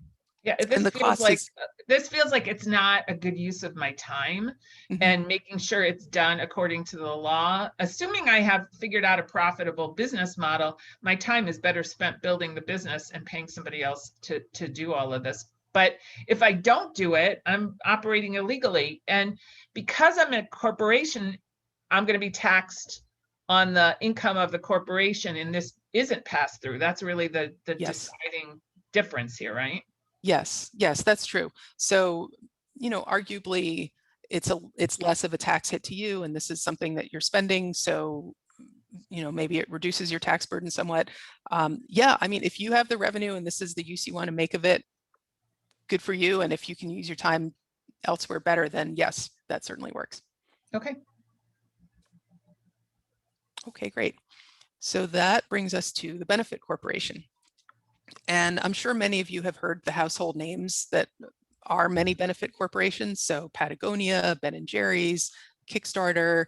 Yeah, And the cost is, this feels like it's not a good use of my time, and making sure it's done according to the law. Assuming I have figured out a profitable business model, my time is better spent building the business and paying somebody else to do all of this. But if I don't do it, I'm operating illegally. And because I'm a corporation, I'm going to be taxed on the income of the corporation, and this isn't passed through. That's really the yes. deciding difference here, right? Yes, yes, that's true. So, arguably it's less of a tax hit to you, and this is something that you're spending. So, maybe it reduces your tax burden somewhat. Yeah, I mean, if you have the revenue and this is the use you want to make of it, good for you. And if you can use your time elsewhere better, then yes, that certainly works. Okay. Okay, great. So that brings us to the benefit corporation. And I'm sure many of you have heard the household names that are many benefit corporations. So Patagonia, Ben & Jerry's, Kickstarter.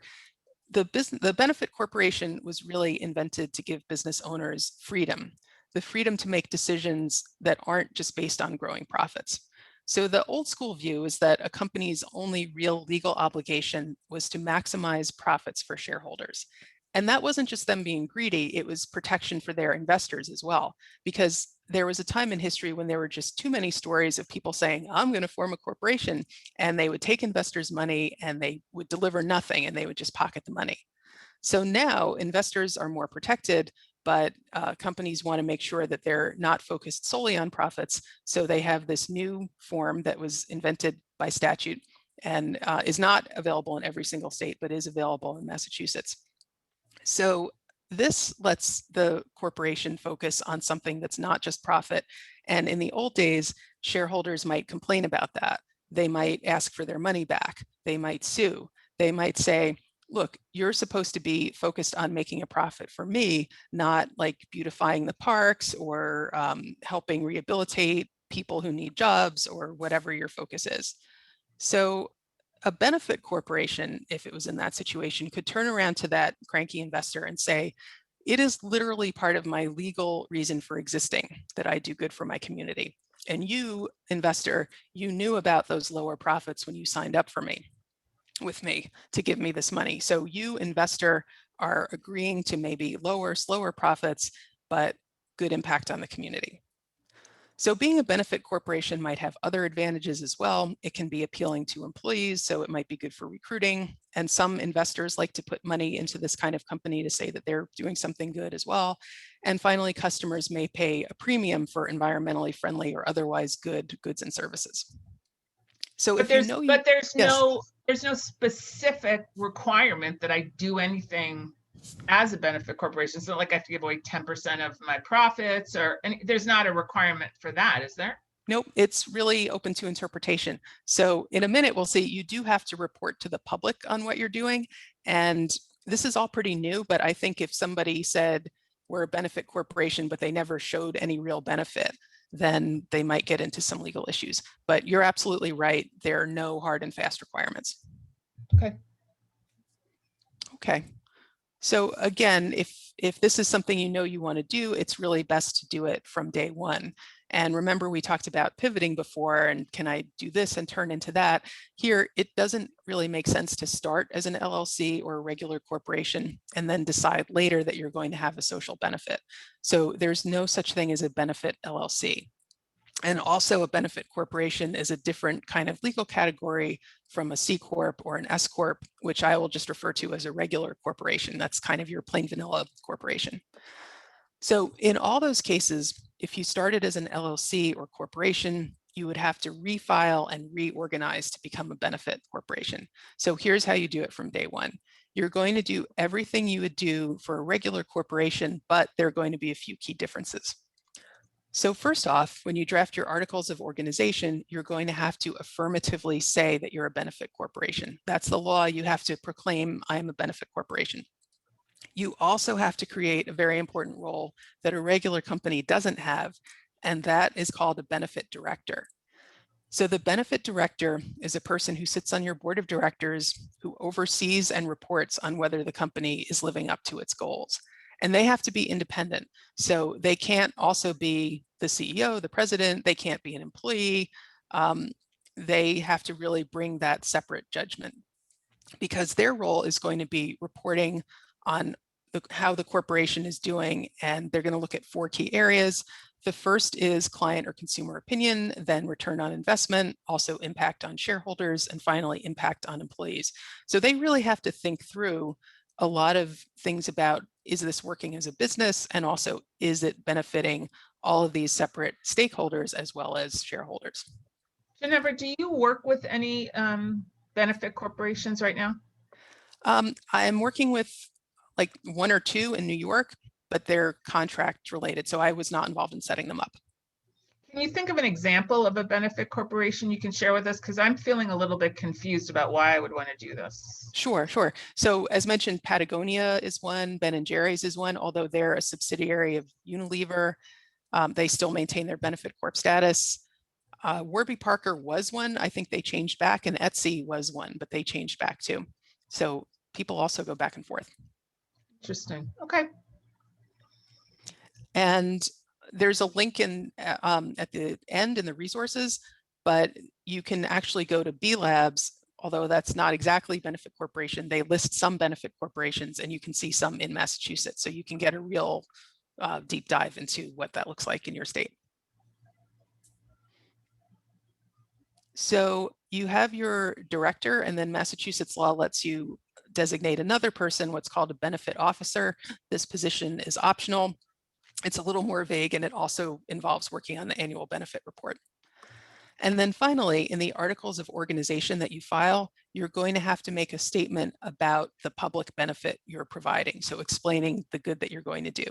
The benefit corporation was really invented to give business owners freedom, the freedom to make decisions that aren't just based on growing profits. So the old school view is that a company's only real legal obligation was to maximize profits for shareholders. And that wasn't just them being greedy, it was protection for their investors as well, because there was a time in history when there were just too many stories of people saying, I'm going to form a corporation, and they would take investors' money and they would deliver nothing and they would just pocket the money. So now investors are more protected, but companies want to make sure that they're not focused solely on profits. So they have this new form that was invented by statute and is not available in every single state, but is available in Massachusetts. So this lets the corporation focus on something that's not just profit. And in the old days, shareholders might complain about that. They might ask for their money back. They might sue. They might say, look, you're supposed to be focused on making a profit for me, not like beautifying the parks or helping rehabilitate people who need jobs or whatever your focus is. So a benefit corporation, if it was in that situation, could turn around to that cranky investor and say, it is literally part of my legal reason for existing that I do good for my community. And you, investor, you knew about those lower profits when you signed up with me to give me this money. So you, investor, are agreeing to maybe lower, slower profits, but good impact on the community. So being a benefit corporation might have other advantages as well. It can be appealing to employees, so it might be good for recruiting. And some investors like to put money into this kind of company to say that they're doing something good as well. And finally, customers may pay a premium for environmentally friendly or otherwise good goods and services. So But if you know you, there's yes. no specific requirement that I do anything as a benefit corporation. It's not like I have to give away 10% of my profits, or there's not a requirement for that, is there? Nope, it's really open to interpretation. So in a minute, we'll see you do have to report to the public on what you're doing. And this is all pretty new, but I think if somebody said we're a benefit corporation, but they never showed any real benefit, then they might get into some legal issues. But you're absolutely right. There are no hard and fast requirements. Okay. Okay. So again, if this is something you know you want to do, it's really best to do it from day one. And remember, we talked about pivoting before, and can I do this and turn into that? Here, it doesn't really make sense to start as an LLC or a regular corporation and then decide later that you're going to have a social benefit. So there's no such thing as a benefit LLC. And also a benefit corporation is a different kind of legal category from a C Corp or an S Corp, which I will just refer to as a regular corporation. That's kind of your plain vanilla corporation. So in all those cases, if you started as an LLC or corporation, you would have to refile and reorganize to become a benefit corporation. So here's how you do it from day one. You're going to do everything you would do for a regular corporation, but there are going to be a few key differences. So first off, when you draft your articles of organization, you're going to have to affirmatively say that you're a benefit corporation. That's the law. You have to proclaim, I am a benefit corporation. You also have to create a very important role that a regular company doesn't have, and that is called a benefit director. So the benefit director is a person who sits on your board of directors, who oversees and reports on whether the company is living up to its goals. And they have to be independent. So they can't also be the CEO, the president, they can't be an employee. They have to really bring that separate judgment, because their role is going to be reporting on how the corporation is doing. And they're going to look at 4 key areas. The first is client or consumer opinion, then return on investment, also impact on shareholders, and finally impact on employees. So they really have to think through a lot of things about, is this working as a business? And also, is it benefiting all of these separate stakeholders as well as shareholders? Jenevra, do you work with any benefit corporations right now? I am working with like 1 or 2 in New York, but they're contract related. So I was not involved in setting them up. Can you think of an example of a benefit corporation you can share with us? Because I'm feeling a little bit confused about why I would want to do this. Sure. So as mentioned, Patagonia is one, Ben & Jerry's is one, although they're a subsidiary of Unilever. They still maintain their benefit corp status. Warby Parker was one. I think they changed back, and Etsy was one, but they changed back too. So people also go back and forth. Interesting. Okay. And there's a link in at the end in the resources, but you can actually go to B Labs, although that's not exactly benefit corporation. They list some benefit corporations, and you can see some in Massachusetts. So you can get a real deep dive into what that looks like in your state. So you have your director, and then Massachusetts law lets you designate another person, what's called a benefit officer. This position is optional. It's a little more vague, and it also involves working on the annual benefit report. And then finally, in the articles of organization that you file, you're going to have to make a statement about the public benefit you're providing. So explaining the good that you're going to do.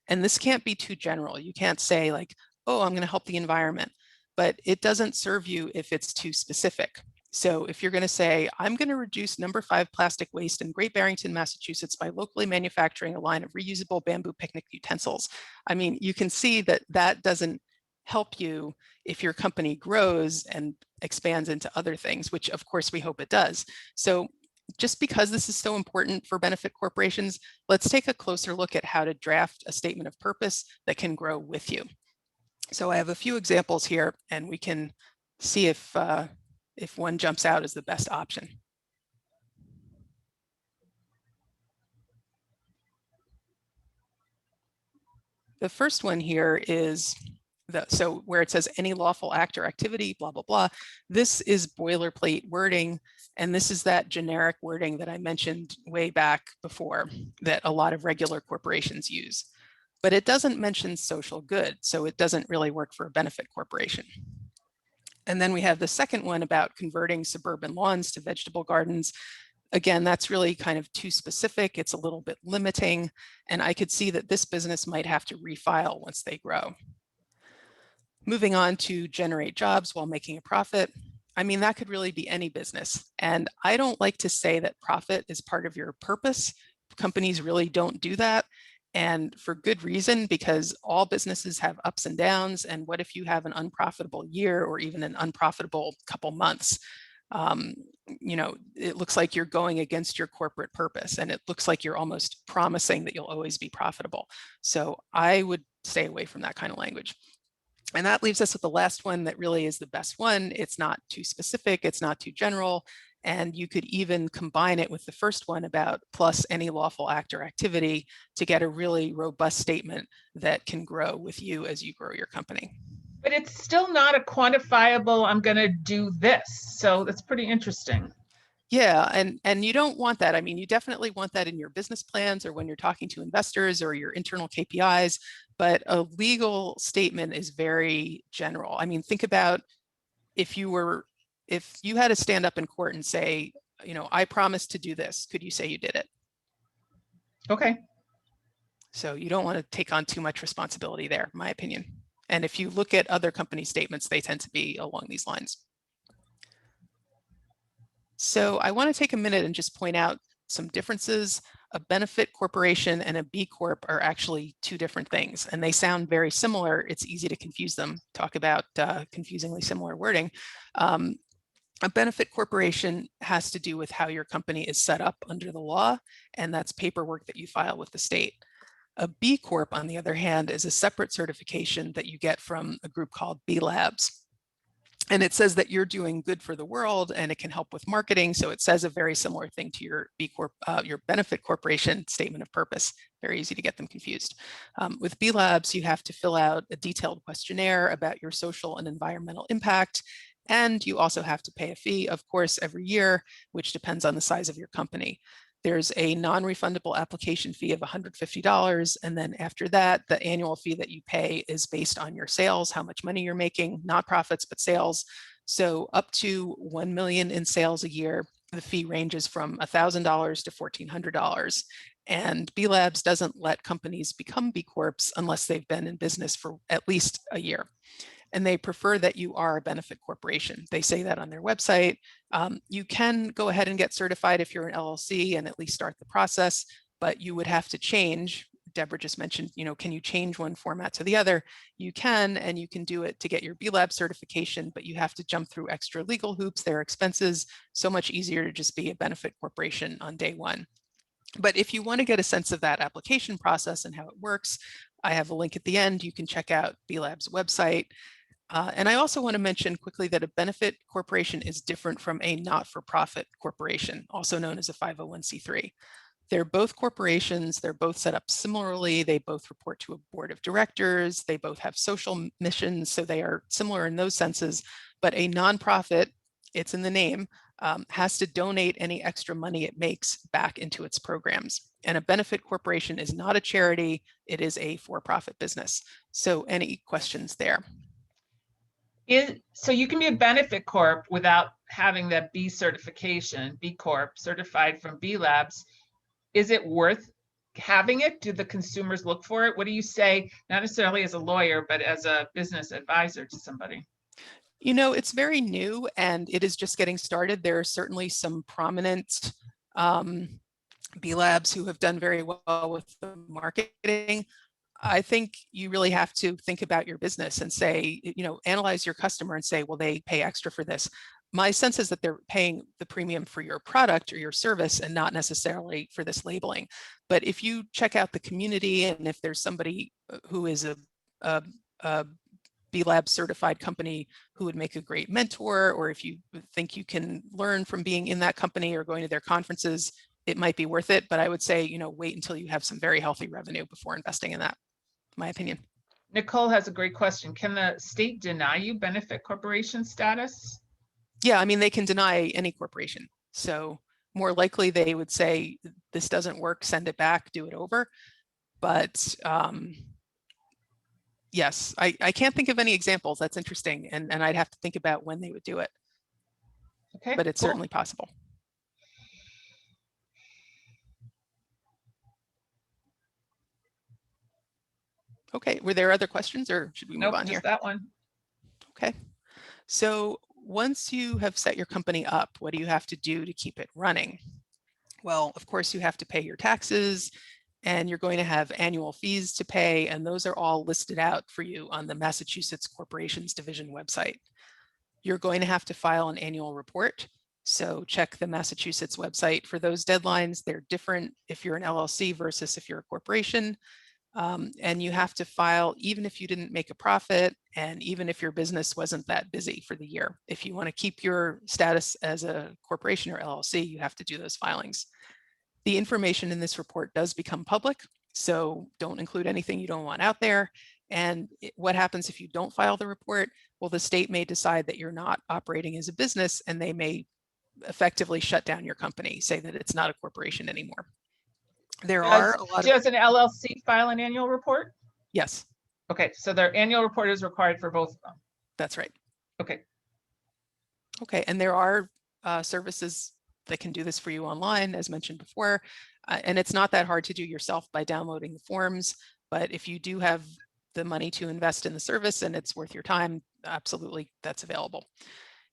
And this can't be too general. You can't say like, oh, I'm going to help the environment, but it doesn't serve you if it's too specific. So if you're going to say, I'm going to reduce number 5 plastic waste in Great Barrington, Massachusetts by locally manufacturing a line of reusable bamboo picnic utensils. I mean, you can see that that doesn't help you if your company grows and expands into other things, which of course we hope it does. So just because this is so important for benefit corporations, let's take a closer look at how to draft a statement of purpose that can grow with you. So I have a few examples here, and we can see if one jumps out as the best option. The first one here is so where it says any lawful act or activity, blah, blah, blah. This is boilerplate wording. And this is that generic wording that I mentioned way back before that a lot of regular corporations use. But it doesn't mention social good. So it doesn't really work for a benefit corporation. And then we have the second one about converting suburban lawns to vegetable gardens. Again, that's really kind of too specific. It's a little bit limiting. And I could see that this business might have to refile once they grow. Moving on to generate jobs while making a profit. I mean, that could really be any business. And I don't like to say that profit is part of your purpose. Companies really don't do that. And for good reason, because all businesses have ups and downs. And what if you have an unprofitable year or even an unprofitable couple months? It looks like you're going against your corporate purpose, and it looks like you're almost promising that you'll always be profitable. So I would stay away from that kind of language. And that leaves us with the last one that really is the best one. It's not too specific, it's not too general, and you could even combine it with the first one about plus any lawful act or activity to get a really robust statement that can grow with you as you grow your company. But it's still not a quantifiable, I'm going to do this. So that's pretty interesting. Yeah, and you don't want that. I mean, you definitely want that in your business plans or when you're talking to investors or your internal KPIs, but a legal statement is very general. I mean, think about if you had to stand up in court and say, I promised to do this, could you say you did it? Okay. So you don't want to take on too much responsibility there, in my opinion. And if you look at other company statements, they tend to be along these lines. So I want to take a minute and just point out some differences. A benefit corporation and a B Corp are actually two different things, and they sound very similar. It's easy to confuse them. Talk about confusingly similar wording. A benefit corporation has to do with how your company is set up under the law, and that's paperwork that you file with the state. A B Corp, on the other hand, is a separate certification that you get from a group called B Labs. And it says that you're doing good for the world and it can help with marketing. So it says a very similar thing to your B Corp, your benefit corporation statement of purpose. Very easy to get them confused. With B Labs, you have to fill out a detailed questionnaire about your social and environmental impact. And you also have to pay a fee, of course, every year, which depends on the size of your company. There's a non-refundable application fee of $150. And then after that, the annual fee that you pay is based on your sales, how much money you're making, not profits, but sales. So up to 1 million in sales a year, the fee ranges from $1,000 to $1,400. And B Labs doesn't let companies become B Corps unless they've been in business for at least a year. And they prefer that you are a benefit corporation. They say that on their website. You can go ahead and get certified if you're an LLC and at least start the process, but you would have to change. Deborah just mentioned, can you change one format to the other? You can, and you can do it to get your B Lab certification, but you have to jump through extra legal hoops. There are expenses. So much easier to just be a benefit corporation on day one. But if you want to get a sense of that application process and how it works, I have a link at the end. You can check out B Lab's website. And I also want to mention quickly that a benefit corporation is different from a not-for-profit corporation, also known as a 501c3. They're both corporations, they're both set up similarly, they both report to a board of directors, they both have social missions, so they are similar in those senses, but a nonprofit, it's in the name, has to donate any extra money it makes back into its programs. And a benefit corporation is not a charity, it is a for-profit business. So any questions there? So you can be a benefit corp without having that B certification, B Corp certified from B Labs. Is it worth having it? Do the consumers look for it? What do you say, not necessarily as a lawyer, but as a business advisor to somebody? It's very new and it is just getting started. There are certainly some prominent B Labs who have done very well with the marketing. I think you really have to think about your business and say, analyze your customer and say, well, they pay extra for this. My sense is that they're paying the premium for your product or your service and not necessarily for this labeling. But if you check out the community and if there's somebody who is a B Lab certified company who would make a great mentor, or if you think you can learn from being in that company or going to their conferences, it might be worth it. But I would say, wait until you have some very healthy revenue before investing in that. My opinion. Nicole has a great question. Can the state deny you benefit corporation status? Yeah, I mean, they can deny any corporation. So more likely they would say, this doesn't work, send it back, do it over. But yes, I can't think of any examples. That's interesting. And I'd have to think about when they would do it. Okay, but it's cool. certainly possible. Okay, were there other questions or should we move on just here? That one. Okay, so once you have set your company up, what do you have to do to keep it running? Well, of course, you have to pay your taxes and you're going to have annual fees to pay, and those are all listed out for you on the Massachusetts Corporations Division website. You're going to have to file an annual report. So check the Massachusetts website for those deadlines. They're different if you're an LLC versus if you're a corporation. And you have to file even if you didn't make a profit and even if your business wasn't that busy for the year. If you want to keep your status as a corporation or LLC, you have to do those filings. The information in this report does become public, so don't include anything you don't want out there. And what happens if you don't file the report? Well, the state may decide that you're not operating as a business and they may effectively shut down your company, say that it's not a corporation anymore. There are a lot of... Does an LLC file an annual report? Yes. Okay, so their annual report is required for both of them. That's right. Okay. Okay, and there are services that can do this for you online, as mentioned before. And it's not that hard to do yourself by downloading the forms, but if you do have the money to invest in the service and it's worth your time, absolutely, that's available.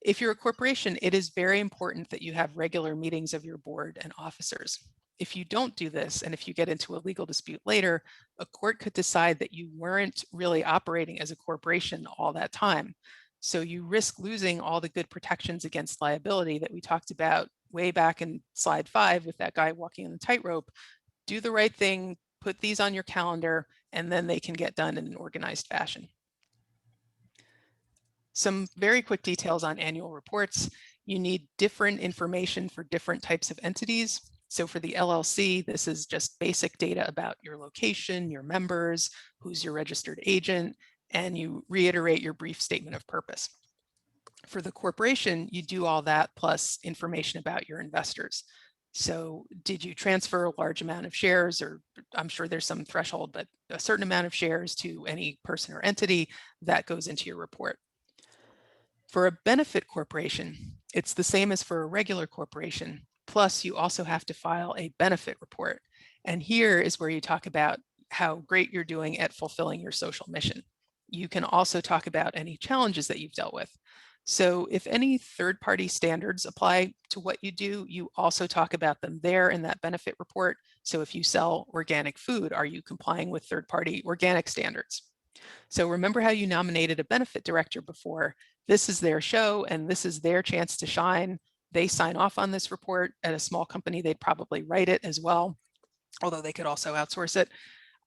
If you're a corporation, it is very important that you have regular meetings of your board and officers. If you don't do this, and if you get into a legal dispute later, a court could decide that you weren't really operating as a corporation all that time. So you risk losing all the good protections against liability that we talked about way back in slide 5 with that guy walking on the tightrope. Do the right thing, put these on your calendar, and then they can get done in an organized fashion. Some very quick details on annual reports. You need different information for different types of entities. So for the LLC, this is just basic data about your location, your members, who's your registered agent, and you reiterate your brief statement of purpose. For the corporation, you do all that plus information about your investors. So did you transfer a large amount of shares, or I'm sure there's some threshold, but a certain amount of shares to any person or entity that goes into your report. For a benefit corporation, it's the same as for a regular corporation. Plus, you also have to file a benefit report. And here is where you talk about how great you're doing at fulfilling your social mission. You can also talk about any challenges that you've dealt with. So if any third-party standards apply to what you do, you also talk about them there in that benefit report. So if you sell organic food, are you complying with third-party organic standards? So remember how you nominated a benefit director before. This is their show and this is their chance to shine. They sign off on this report. At a small company, they'd probably write it as well, although they could also outsource it.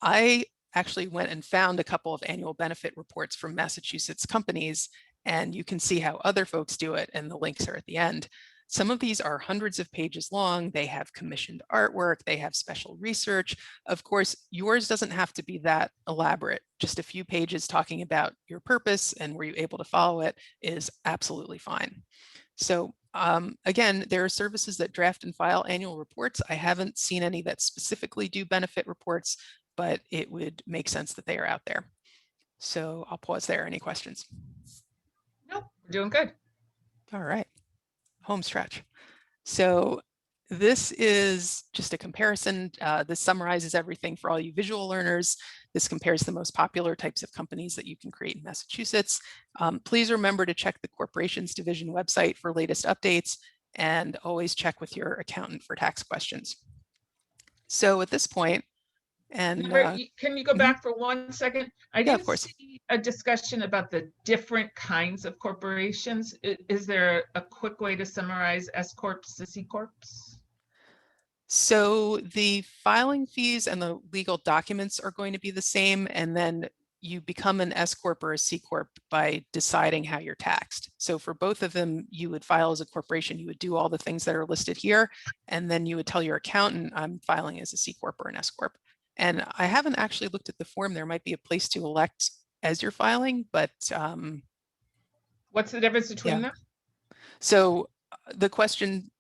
I actually went and found a couple of annual benefit reports from Massachusetts companies, and you can see how other folks do it, and the links are at the end. Some of these are hundreds of pages long. They have commissioned artwork, they have special research. Of course, yours doesn't have to be that elaborate. Just a few pages talking about your purpose and were you able to follow it is absolutely fine. So again, there are services that draft and file annual reports. I haven't seen any that specifically do benefit reports, but it would make sense that they are out there. So I'll pause there. Any questions? No, we're doing good. All right, home stretch. So this is just a comparison. This summarizes everything for all you visual learners. This compares the most popular types of companies that you can create in Massachusetts. Please remember to check the Corporations Division website for latest updates and always check with your accountant for tax questions. So at this point, and can you go back for 1 second? I yeah, of didn't course. see a discussion about the different kinds of corporations. Is there a quick way to summarize S Corps to C Corps? So the filing fees and the legal documents are going to be the same, and then you become an S Corp or a C Corp by deciding how you're taxed. So for both of them, you would file as a corporation, you would do all the things that are listed here, and then you would tell your accountant, I'm filing as a C Corp or an S Corp. And I haven't actually looked at the form. There might be a place to elect as you're filing, but what's the difference between them? So the question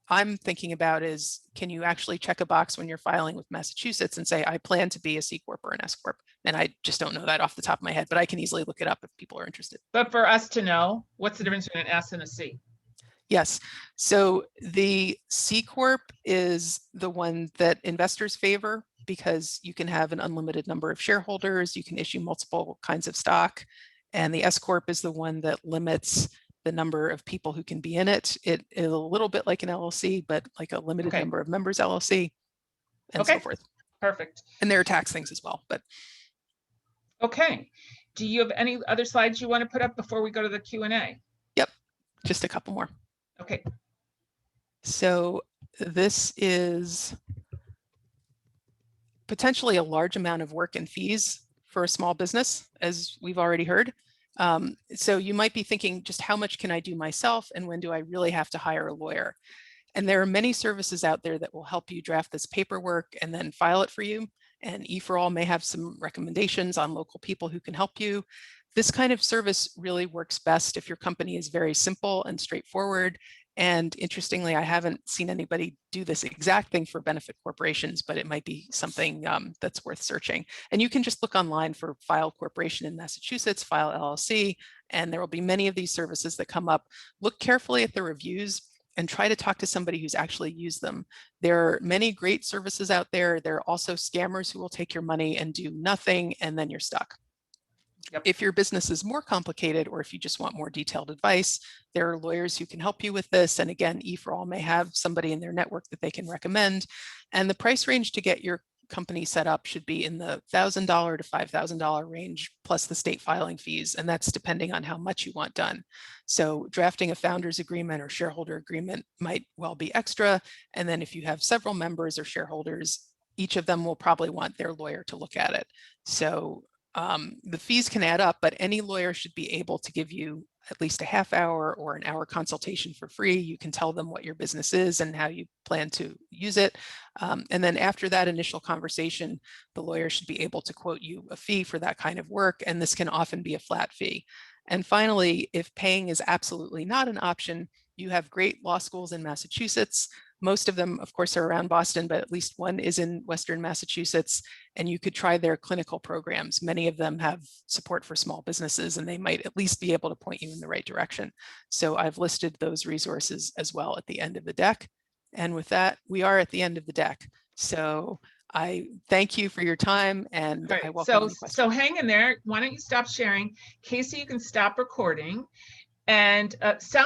I'm thinking about is, can you actually check a box when you're filing with Massachusetts and say, I plan to be a C Corp or an S Corp? And I just don't know that off the top of my head, but I can easily look it up if people are interested. But for us to know, what's the difference between an S and a C? Yes, so the C Corp is the one that investors favor because you can have an unlimited number of shareholders, you can issue multiple kinds of stock, and the S Corp is the one that limits the number of people who can be in it. It is a little bit like an LLC, but like a limited number of members LLC and so forth. Perfect. And there are tax things as well, but. Okay. Do you have any other slides you want to put up before we go to the Q&A? Yep, just a couple more. Okay. So this is potentially a large amount of work and fees for a small business, as we've already heard. So you might be thinking, just how much can I do myself, and when do I really have to hire a lawyer? And there are many services out there that will help you draft this paperwork and then file it for you. And E4All may have some recommendations on local people who can help you. This kind of service really works best if your company is very simple and straightforward. And interestingly, I haven't seen anybody do this exact thing for benefit corporations, but it might be something that's worth searching. And you can just look online for File Corporation in Massachusetts, File LLC, and there will be many of these services that come up. Look carefully at the reviews and try to talk to somebody who's actually used them. There are many great services out there. There are also scammers who will take your money and do nothing, and then you're stuck. Yep. If your business is more complicated, or if you just want more detailed advice, there are lawyers who can help you with this. And again, E4All may have somebody in their network that they can recommend. And the price range to get your company set up should be in the $1,000 to $5,000 range, plus the state filing fees. And that's depending on how much you want done. So drafting a founder's agreement or shareholder agreement might well be extra. And then if you have several members or shareholders, each of them will probably want their lawyer to look at it. So the fees can add up, but any lawyer should be able to give you at least a half hour or an hour consultation for free. You can tell them what your business is and how you plan to use it. And then after that initial conversation, the lawyer should be able to quote you a fee for that kind of work. And this can often be a flat fee. And finally, if paying is absolutely not an option, you have great law schools in Massachusetts. Most of them, of course, are around Boston, but at least one is in Western Massachusetts, and you could try their clinical programs. Many of them have support for small businesses, and they might at least be able to point you in the right direction. So I've listed those resources as well at the end of the deck. And with that, we are at the end of the deck. So I thank you for your time, and Right. I welcome any questions. So hang in there. Why don't you stop sharing? Casey, you can stop recording. And Sal